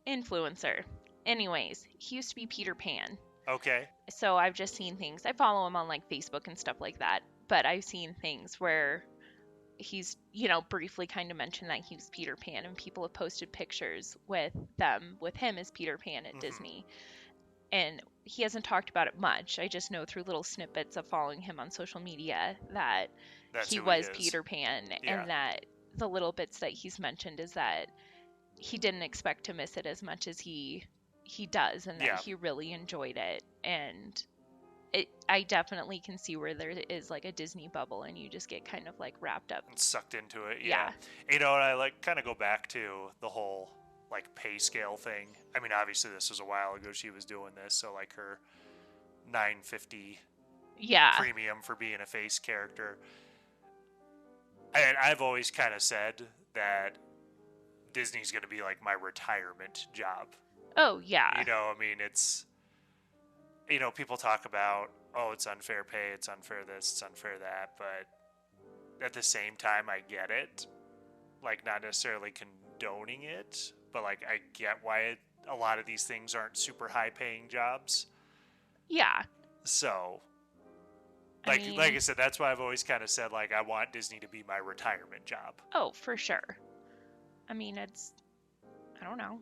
Influencer. Anyways, he used to be Peter Pan. Okay. So I've just seen things. I follow him on like Facebook and stuff like that. But I've seen things where he's, briefly kind of mentioned that he was Peter Pan, and people have posted pictures with him as Peter Pan at Disney. And he hasn't talked about it much. I just know through little snippets of following him on social media that he was Peter Pan, and that the little bits that he's mentioned is that he didn't expect to miss it as much as he does, and that he really enjoyed it. And I definitely can see where there is like a Disney bubble, and you just get kind of like wrapped up and sucked into it. Yeah. And I like kind of go back to the whole like pay scale thing. I mean, obviously this was a while ago she was doing this, so like her $9.50 premium for being a face character. And I've always kind of said that Disney's going to be like my retirement job. Oh yeah. I mean, it's, people talk about, oh, it's unfair pay, it's unfair this, it's unfair that, but at the same time, I get it. Like, not necessarily condoning it, but like, I get why a lot of these things aren't super high paying jobs. Yeah. So, like I said, that's why I've always kind of said, like, I want Disney to be my retirement job. Oh, for sure. I mean, I don't know.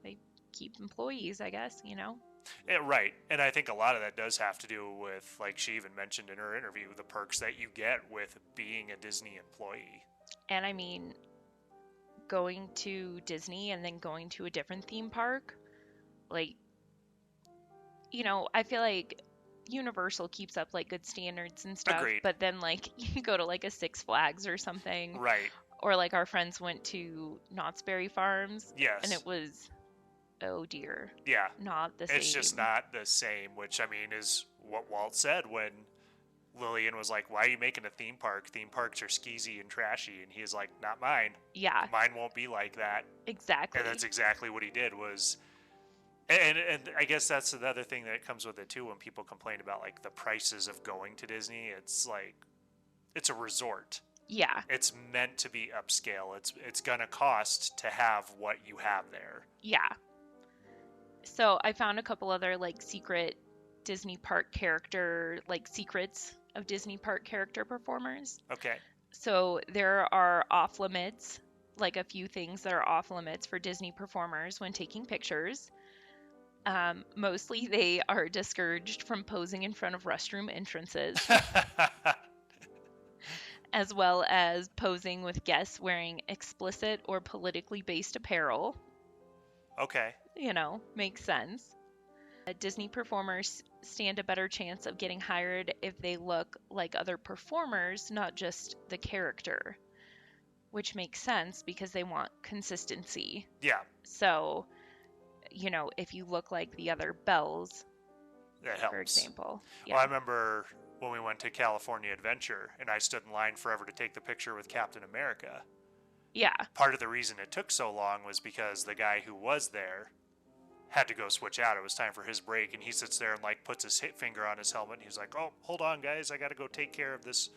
They keep employees, I guess, Yeah, right. And I think a lot of that does have to do with, like she even mentioned in her interview, the perks that you get with being a Disney employee. And I mean, going to Disney and then going to a different theme park, like, I feel like Universal keeps up like good standards and stuff. Agreed. But then like you go to like a Six Flags or something. Right. Or like our friends went to Knott's Berry Farms. Yes. And it was, oh dear. Yeah. Not the same. It's just not the same, which I mean is what Walt said when Lillian was like, why are you making a theme park? Theme parks are skeezy and trashy. And he's like, not mine. Yeah. Mine won't be like that. Exactly. And that's exactly what he did was, and I guess that's another thing that comes with it too when people complain about like the prices of going to Disney. It's like, it's a resort. Yeah. It's meant to be upscale. It's going to cost to have what you have there. Yeah. So I found a couple other like secret Disney park character, like secrets of Disney park character performers. Okay. So there are off limits, like a few things that are off limits for Disney performers when taking pictures. Mostly they are discouraged from posing in front of restroom entrances. As well as posing with guests wearing explicit or politically based apparel. Okay. Makes sense. Disney performers stand a better chance of getting hired if they look like other performers, not just the character, which makes sense because they want consistency. Yeah. So, if you look like the other Belles, that helps. For example. Yeah. Well, I remember when we went to California Adventure and I stood in line forever to take the picture with Captain America. Yeah. Part of the reason it took so long was because the guy who was there had to go switch out. It was time for his break, and he sits there and like puts his finger on his helmet. And he's like, "Oh, hold on, guys, I got to go take care of this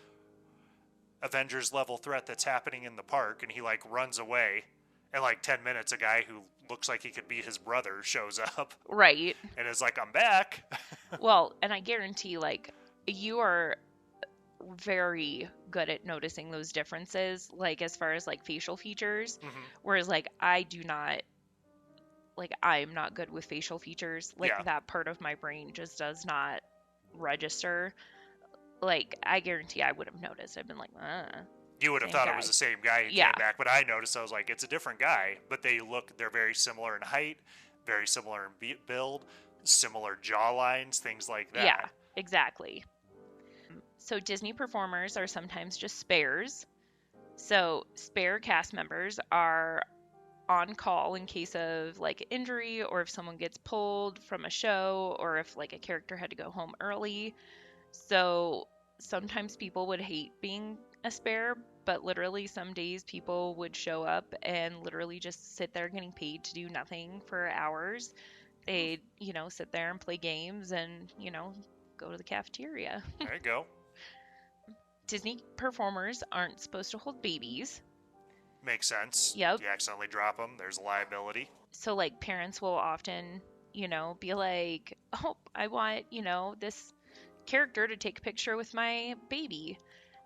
Avengers level threat that's happening in the park." And he like runs away. And like 10 minutes, a guy who looks like he could be his brother shows up Right. and is like, "I'm back." Well, and I guarantee, like, you are very good at noticing those differences, like, as far as, like, facial features. Mm-hmm. Whereas, like, I'm not good with facial features. Like, Yeah. that part of my brain just does not register. Like, I guarantee I would have noticed. I've been like, You would have same thought it was guy. the same guy who Yeah. came back, but I noticed, I was like, it's a different guy. But they're very similar in height, very similar in build, similar jaw lines, things like Yeah, that. exactly. So Disney performers are sometimes just spares. So spare cast members are on call in case of like injury, or if someone gets pulled from a show, or if like a character had to go home early. So sometimes people would hate being a spare, but literally some days people would show up and literally just sit there getting paid to do nothing for hours. They'd, sit there and play games and, go to the cafeteria. There you go. Disney performers aren't supposed to hold babies. Makes sense. Yep. You accidentally drop them, there's a liability. So, like, parents will often, be like, oh, I want, this character to take a picture with my baby.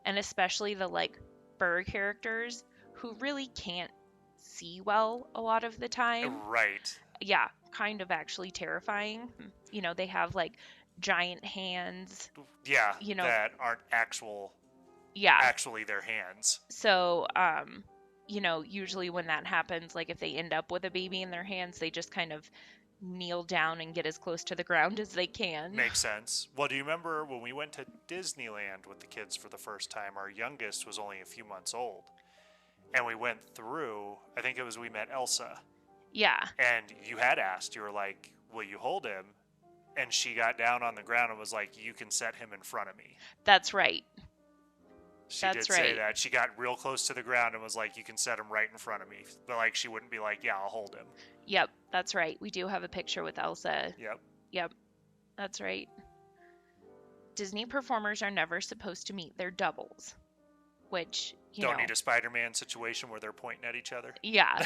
And especially the, like, fur characters who really can't see well a lot of the time. Right. Yeah, kind of actually terrifying. They have, like, giant hands. Yeah, You know, that aren't yeah. actually their hands. So, usually when that happens, like if they end up with a baby in their hands, they just kind of kneel down and get as close to the ground as they can. Makes sense. Well, do you remember when we went to Disneyland with the kids for the first time? Our youngest was only a few months old. And we went through, I think it was we met Elsa. Yeah. And you had asked, you were like, will you hold him? And she got down on the ground and was like, you can set him in front of me. That's right. She did say that. She got real close to the ground and was like, you can set him right in front of me. But like, she wouldn't be like, yeah, I'll hold him. Yep, that's right. We do have a picture with Elsa. Yep. That's right. Disney performers are never supposed to meet their doubles, which, Don't need a Spider-Man situation where they're pointing at each other. Yeah,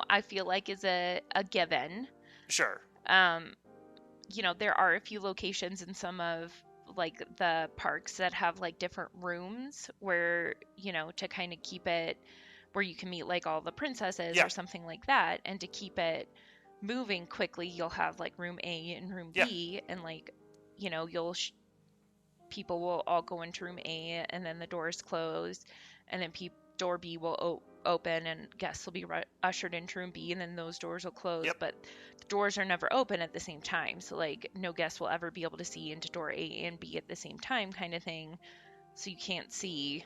I feel like is a given. Sure. There are a few locations in some of like the parks that have like different rooms where, to kind of keep it where you can meet like all the princesses or something like that. And to keep it moving quickly, you'll have like room A and room B, and like, people will all go into room A and then the doors close, and then door B will open and guests will be ushered into room B, and then those doors will close. But the doors are never open at the same time, so like no guest will ever be able to see into door A and B at the same time, kind of thing. So you can't see,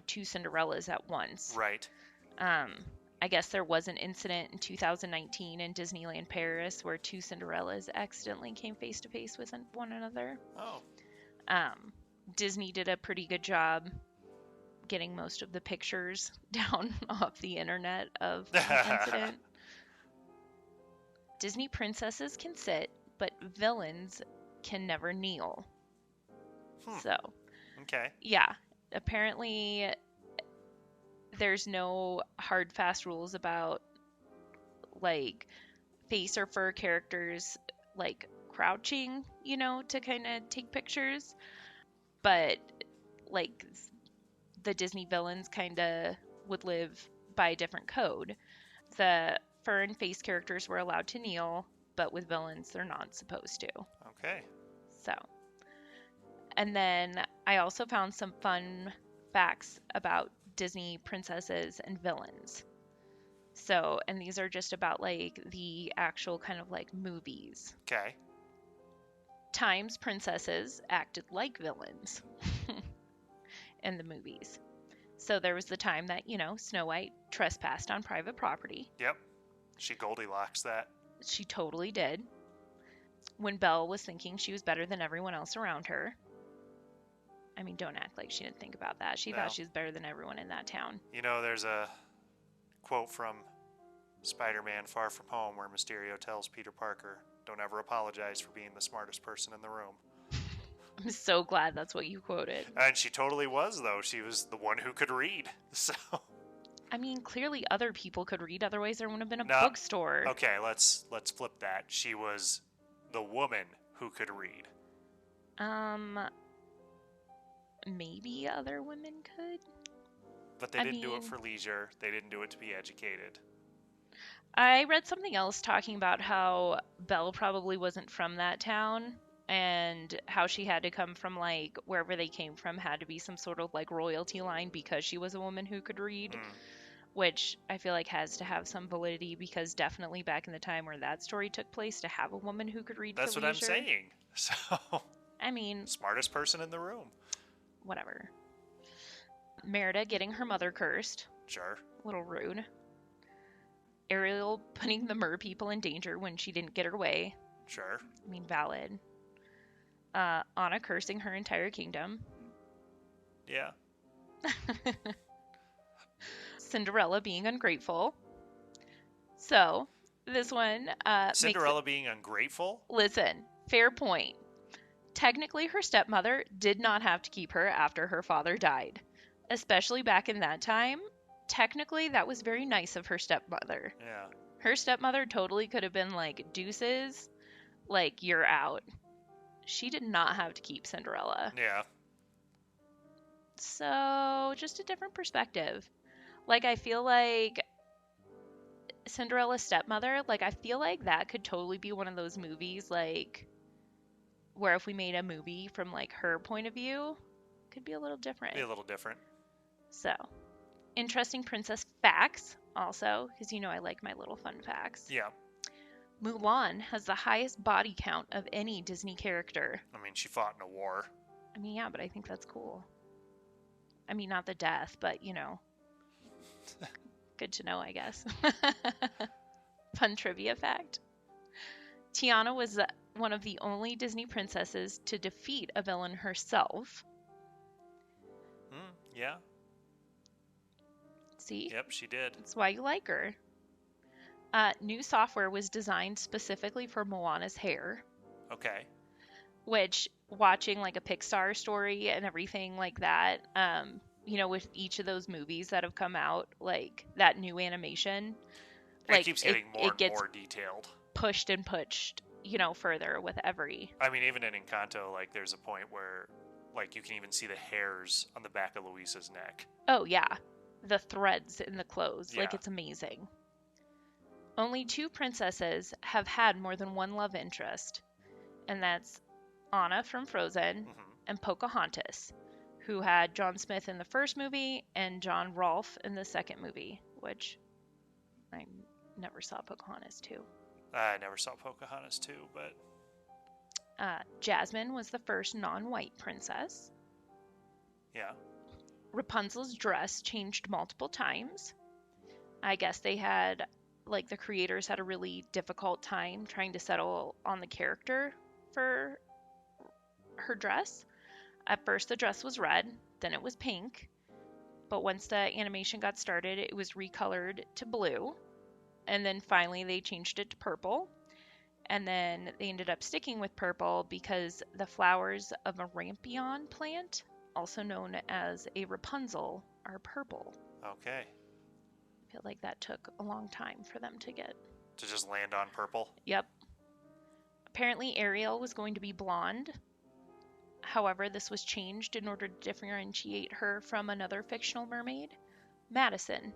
two Cinderellas at once. Right. I guess there was an incident in 2019 in Disneyland Paris where two Cinderellas accidentally came face to face with one another. Oh. Disney did a pretty good job getting most of the pictures down off the internet of the incident. Disney princesses can sit, but villains can never kneel. So, okay. Yeah, apparently there's no hard fast rules about like face or fur characters like crouching, to kind of take pictures. But like the Disney villains kind of would live by a different code. The fur and face characters were allowed to kneel, but with villains, they're not supposed to. Okay. So, and then I also found some fun facts about Disney princesses and villains. So, and these are just about like the actual kind of like movies. Okay. Times princesses acted like villains in the movies. So there was the time that, Snow White trespassed on private property. Yep. She Goldilocks that. She totally did. When Belle was thinking she was better than everyone else around her. I mean, don't act like she didn't think about that. She thought she was better than everyone in that town. There's a quote from Spider-Man Far From Home, where Mysterio tells Peter Parker, "Don't ever apologize for being the smartest person in the room." I'm so glad that's what you quoted. And she totally was, though. She was the one who could read. So. I mean, clearly other people could read, otherwise there wouldn't have been a No. bookstore. Okay, let's flip that. She was the woman who could read. Maybe other women could. But they didn't do it for leisure. They didn't do it to be educated. I read something else talking about how Belle probably wasn't from that town, and how she had to come from, like, wherever they came from had to be some sort of, like, royalty line because she was a woman who could read, which I feel like has to have some validity, because definitely back in the time where that story took place, to have a woman who could read That's for what leisure. I'm saying. So, I mean, smartest person in the room. Whatever. Merida getting her mother cursed. Sure. A little rude. Ariel putting the mer people in danger when she didn't get her way. Sure. I mean, valid. Anna cursing her entire kingdom. Yeah. Cinderella being ungrateful. So, this one Cinderella being ungrateful? Listen, fair point. Technically, her stepmother did not have to keep her after her father died. Especially back in that time. Technically, that was very nice of her stepmother. Yeah. Her stepmother totally could have been like, deuces, like, you're out. She did not have to keep Cinderella. Yeah. So, just a different perspective. Like, I feel like Cinderella's stepmother, like, I feel like that could totally be one of those movies, like, where if we made a movie from, like, her point of view, it could be a little different. Be a little different. So, interesting princess facts, also, because you know I like my little fun facts. Yeah. Mulan has the highest body count of any Disney character. I mean, she fought in a war. I mean, yeah, but I think that's cool. I mean, not the death, but, you know. Good to know, I guess. Fun trivia fact. Tiana was one of the only Disney princesses to defeat a villain herself. Yeah. See? Yep, she did. That's why you like her. New software was designed specifically for Moana's hair. Okay. Which, watching like a Pixar story and everything like that, you know, with each of those movies that have come out, like that new animation, it keeps getting more and more detailed. Pushed and pushed, you know, further with every. I mean, even in Encanto, like there's a point where, like, you can even see the hairs on the back of Luisa's neck. Oh yeah, the threads in the clothes, yeah. Like it's amazing. Only 2 princesses have had more than one love interest, and that's Anna from Frozen and Pocahontas, who had John Smith in the first movie and John Rolfe in the second movie, which I never saw Pocahontas 2. I never saw Pocahontas 2, but... Jasmine was the first non-white princess. Yeah. Rapunzel's dress changed multiple times. I guess they had, like, the creators had a really difficult time trying to settle on the character for her dress. At first the dress was red, then it was pink, but once the animation got started, it was recolored to blue, and then finally they changed it to purple, and then they ended up sticking with purple because the flowers of a rampion plant, also known as a Rapunzel, are purple. Okay. I feel like that took a long time for them to get. To just land on purple? Yep. Apparently Ariel was going to be blonde. However, this was changed in order to differentiate her from another fictional mermaid, Madison,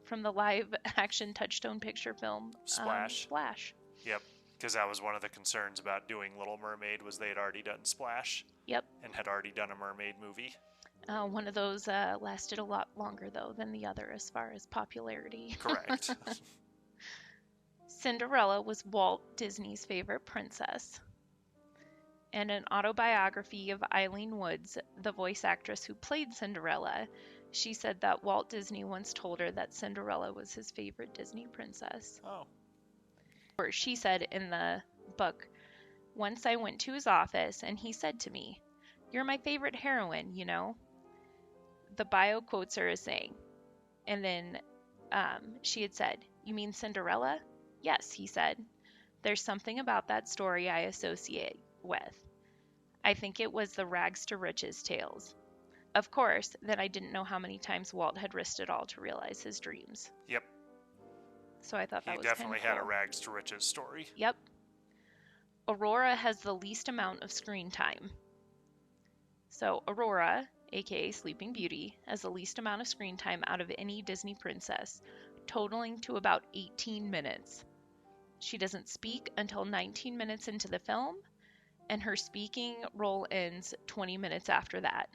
from the live-action Touchstone picture film Splash. Splash. Yep, because that was one of the concerns about doing Little Mermaid, was they had already done Splash. Yep. And had already done a mermaid movie. One of those lasted a lot longer, though, than the other as far as popularity. Correct. Cinderella was Walt Disney's favorite princess. In an autobiography of Eileen Woods, the voice actress who played Cinderella, she said that Walt Disney once told her that Cinderella was his favorite Disney princess. Oh. Or she said in the book, "Once I went to his office and he said to me, 'You're my favorite heroine, you know?'" The bio quotes her as saying, and then she had said, You mean Cinderella? Yes, he said. There's something about that story I associate with. I think it was the rags to riches tales. Of course, then I didn't know how many times Walt had risked it all to realize his dreams. Yep. So I thought He that was kind definitely of had a cool. rags to riches story. Yep. Aurora has the least amount of screen time. So Aurora, aka Sleeping Beauty, has the least amount of screen time out of any Disney princess, totaling to about 18 minutes. She doesn't speak until 19 minutes into the film, and her speaking role ends 20 minutes after that.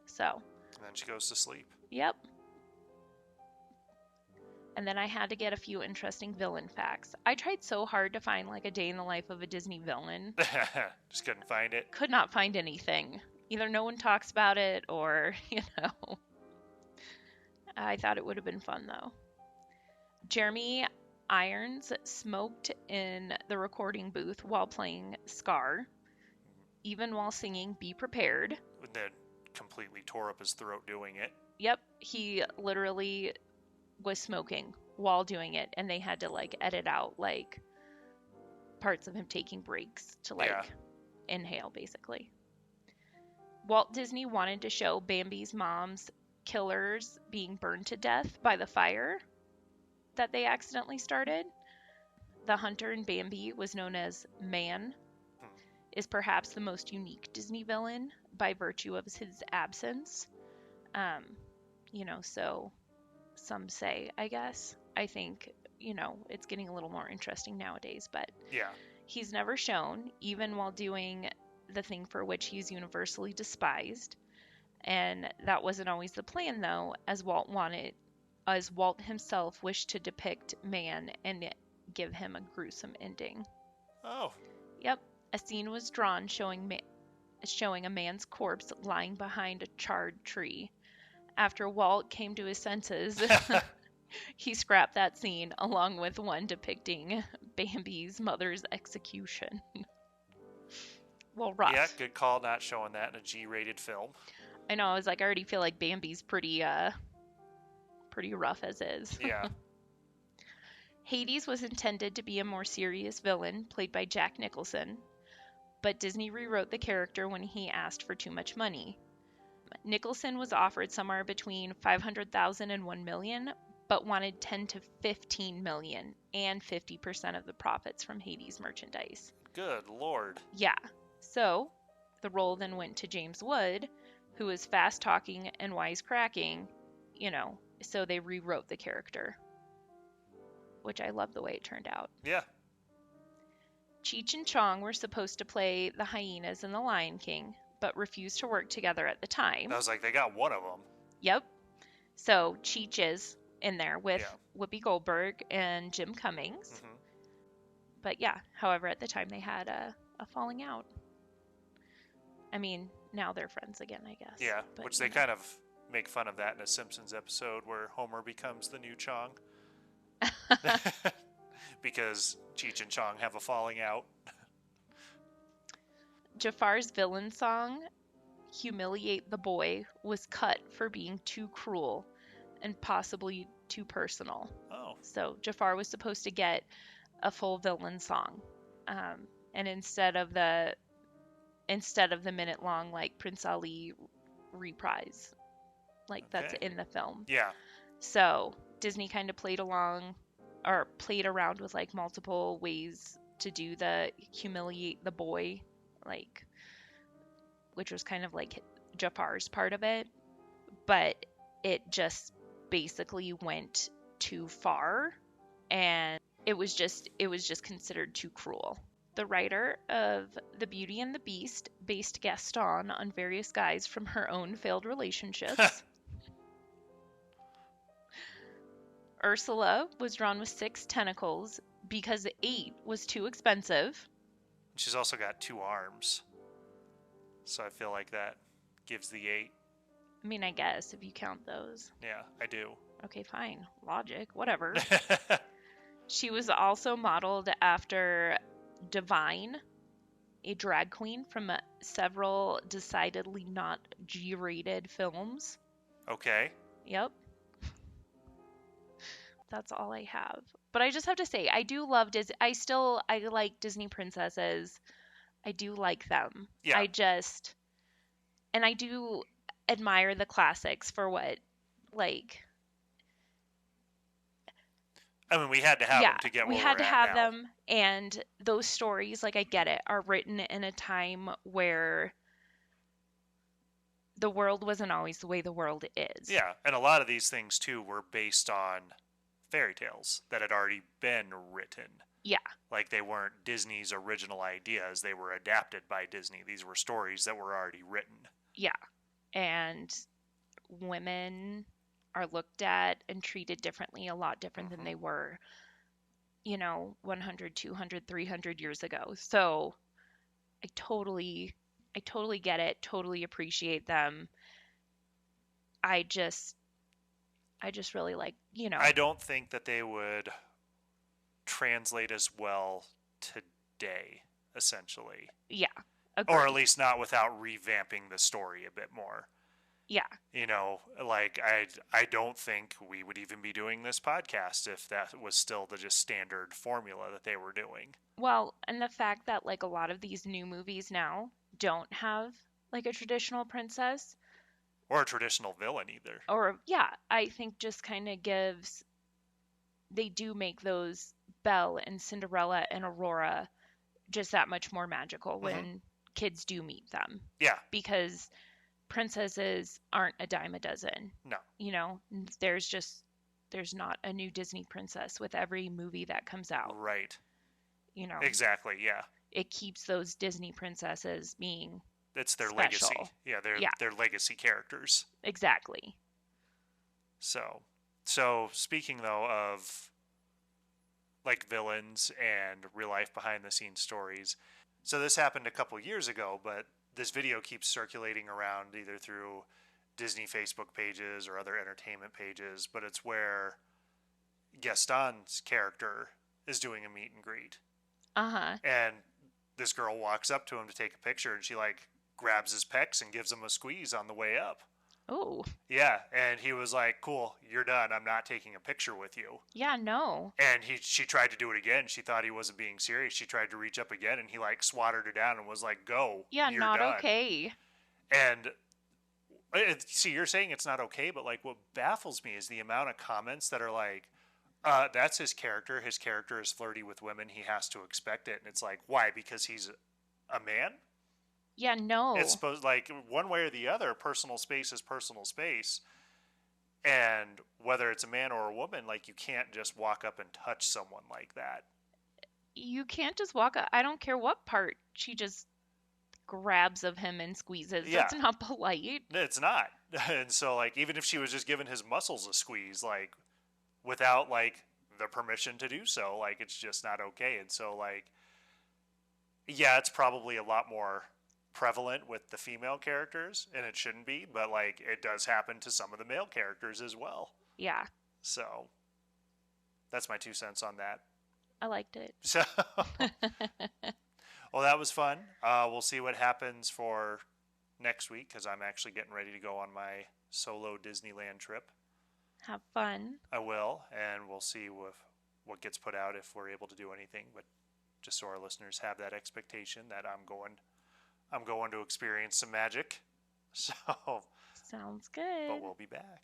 So, And then she goes to sleep. yep. And then I had to get a few interesting villain facts. I tried so hard to find like a day in the life of a Disney villain. Just couldn't find it. Could not find anything. Either no one talks about it or, I thought it would have been fun though. Jeremy Irons smoked in the recording booth while playing Scar, even while singing Be Prepared. And then completely tore up his throat doing it. Yep, he literally was smoking while doing it, and they had to like edit out like parts of him taking breaks to like inhale basically. Walt Disney wanted to show Bambi's mom's killers being burned to death by the fire that they accidentally started. The hunter in Bambi was known as Man, is perhaps the most unique Disney villain by virtue of his absence. So some say, I guess. I think, it's getting a little more interesting nowadays, but yeah, he's never shown, even while doing the thing for which he's universally despised. And that wasn't always the plan, though, as Walt himself wished to depict Man and give him a gruesome ending. Oh. Yep. A scene was drawn showing a man's corpse lying behind a charred tree. After Walt came to his senses, he scrapped that scene along with one depicting Bambi's mother's execution. Well, rough. Yeah, good call not showing that in a G-rated film. I know, I was like, I already feel like Bambi's pretty rough as is. Yeah. Hades was intended to be a more serious villain, played by Jack Nicholson, but Disney rewrote the character when he asked for too much money. Nicholson was offered somewhere between $500,000 and $1 million, but wanted $10 to $15 million and 50% of the profits from Hades merchandise. Good Lord. Yeah. So, the role then went to James Wood, who was fast-talking and wisecracking, so they rewrote the character, which I love the way it turned out. Yeah. Cheech and Chong were supposed to play the hyenas in The Lion King, but refused to work together at the time. I was like, they got one of them. Yep. So Cheech is in there with Whoopi Goldberg and Jim Cummings. Mm-hmm. But yeah, however, at the time they had a falling out. I mean, now they're friends again, I guess. Yeah, but, which they kind of make fun of that in a Simpsons episode where Homer becomes the new Chong. Because Cheech and Chong have a falling out. Jafar's villain song, Humiliate the Boy, was cut for being too cruel and possibly too personal. Oh. So Jafar was supposed to get a full villain song. And instead of the minute long like Prince Ali reprise, like that's in the film. Yeah. So Disney kind of played around with like multiple ways to do the humiliate the boy, like, which was kind of like Jafar's part of it, but it just basically went too far, and it was just considered too cruel. The writer of The Beauty and the Beast based Gaston on various guys from her own failed relationships. Ursula was drawn with 6 tentacles because 8 was too expensive. She's also got 2 arms. So I feel like that gives the 8. I mean, I guess, if you count those. Yeah, I do. Okay, fine. Logic. Whatever. She was also modeled after Divine, a drag queen from several decidedly not G-rated films. Okay. Yep. that's all I have. But I just have to say, I do love Disney. I like Disney princesses. I do like them. Yeah. I just, and I do admire the classics for what, like, I mean, we had to have yeah, them to get we where had we're to at have now. them. And those stories, like, I get it, are written in a time where the world wasn't always the way the world is. Yeah, and a lot of these things too were based on fairy tales that had already been written. Yeah, Like they weren't Disney's original ideas, they were adapted by Disney. These were stories that were already written. yeah. And women are looked at and treated differently, a lot different than Mm-hmm. they were, 100, 200, 300 years ago. So I totally, I totally get it, totally appreciate them. I just, I just really like, I don't think that they would translate as well today, essentially. yeah, Or at agree. least not without revamping the story a bit more. Yeah. Like I don't think we would even be doing this podcast if that was still the just standard formula that they were doing. Well, and the fact that like a lot of these new movies now don't have like a traditional princess, Or a traditional villain either. or yeah, I think just kind of gives, they do make those Belle and Cinderella and Aurora just that much more magical Mm-hmm. when kids do meet them, Yeah. because princesses aren't a dime a dozen. No. There's just, there's not a new Disney princess with every movie that comes out. Right. You know, Exactly. Yeah. it keeps those Disney princesses being It's their legacy. special. Yeah, Yeah, they're legacy characters. exactly. So speaking though of like villains and real life behind the scenes stories. So this happened a couple years ago, but this video keeps circulating around either through Disney Facebook pages or other entertainment pages, but it's where Gaston's character is doing a meet and greet. Uh-huh. And this girl walks up to him to take a picture and she like grabs his pecs and gives him a squeeze on the way up. Oh, Yeah, and he was like, "Cool, you're done. I'm not taking a picture with you." yeah, no. And she tried to do it again. She thought he wasn't being serious. She tried to reach up again, and he like swatted her down and was like, "Go, Yeah, you're not done." okay. And see, you're saying it's not okay, but like what baffles me is the amount of comments that are like, "That's his character. His character is flirty with women. He has to expect it." And it's like, why? Because he's a man? Yeah, no. It's supposed like one way or the other. Personal space is personal space. And whether it's a man or a woman, like you can't just walk up and touch someone like that. You can't just walk I don't care what part she just grabs of him and squeezes. Yeah, That's not polite. it's not. And so, like, even if she was just giving his muscles a squeeze, like, without, like, the permission to do so, like, it's just not okay. And so, like, yeah, it's probably a lot more prevalent with the female characters, and it shouldn't be, but, like, it does happen to some of the male characters as well. Yeah, So, that's my 2 cents on that. I liked it. So, well, that was fun. We'll see what happens for next week because I'm actually getting ready to go on my solo Disneyland trip. Have fun. I will, and we'll see what gets put out if we're able to do anything. But just so our listeners have that expectation that I'm going to experience some magic. So, Sounds but good. we'll be back.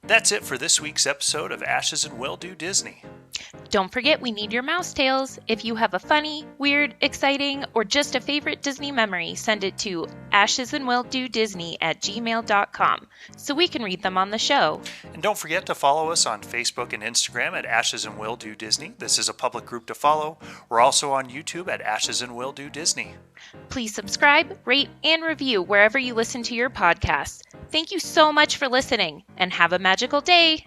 That's it for this week's episode of Ashes and Will Do Disney. Don't forget, we need your mouse tails. If you have a funny, weird, exciting, or just a favorite Disney memory, send it to ashesandwilldodisney@gmail.com so we can read them on the show. And don't forget to follow us on Facebook and Instagram at Ashes and Will Do Disney. This is a public group to follow. We're also on YouTube at Ashes and Will Do Disney. Please subscribe, rate, and review wherever you listen to your podcasts. Thank you so much for listening, and have a magical day.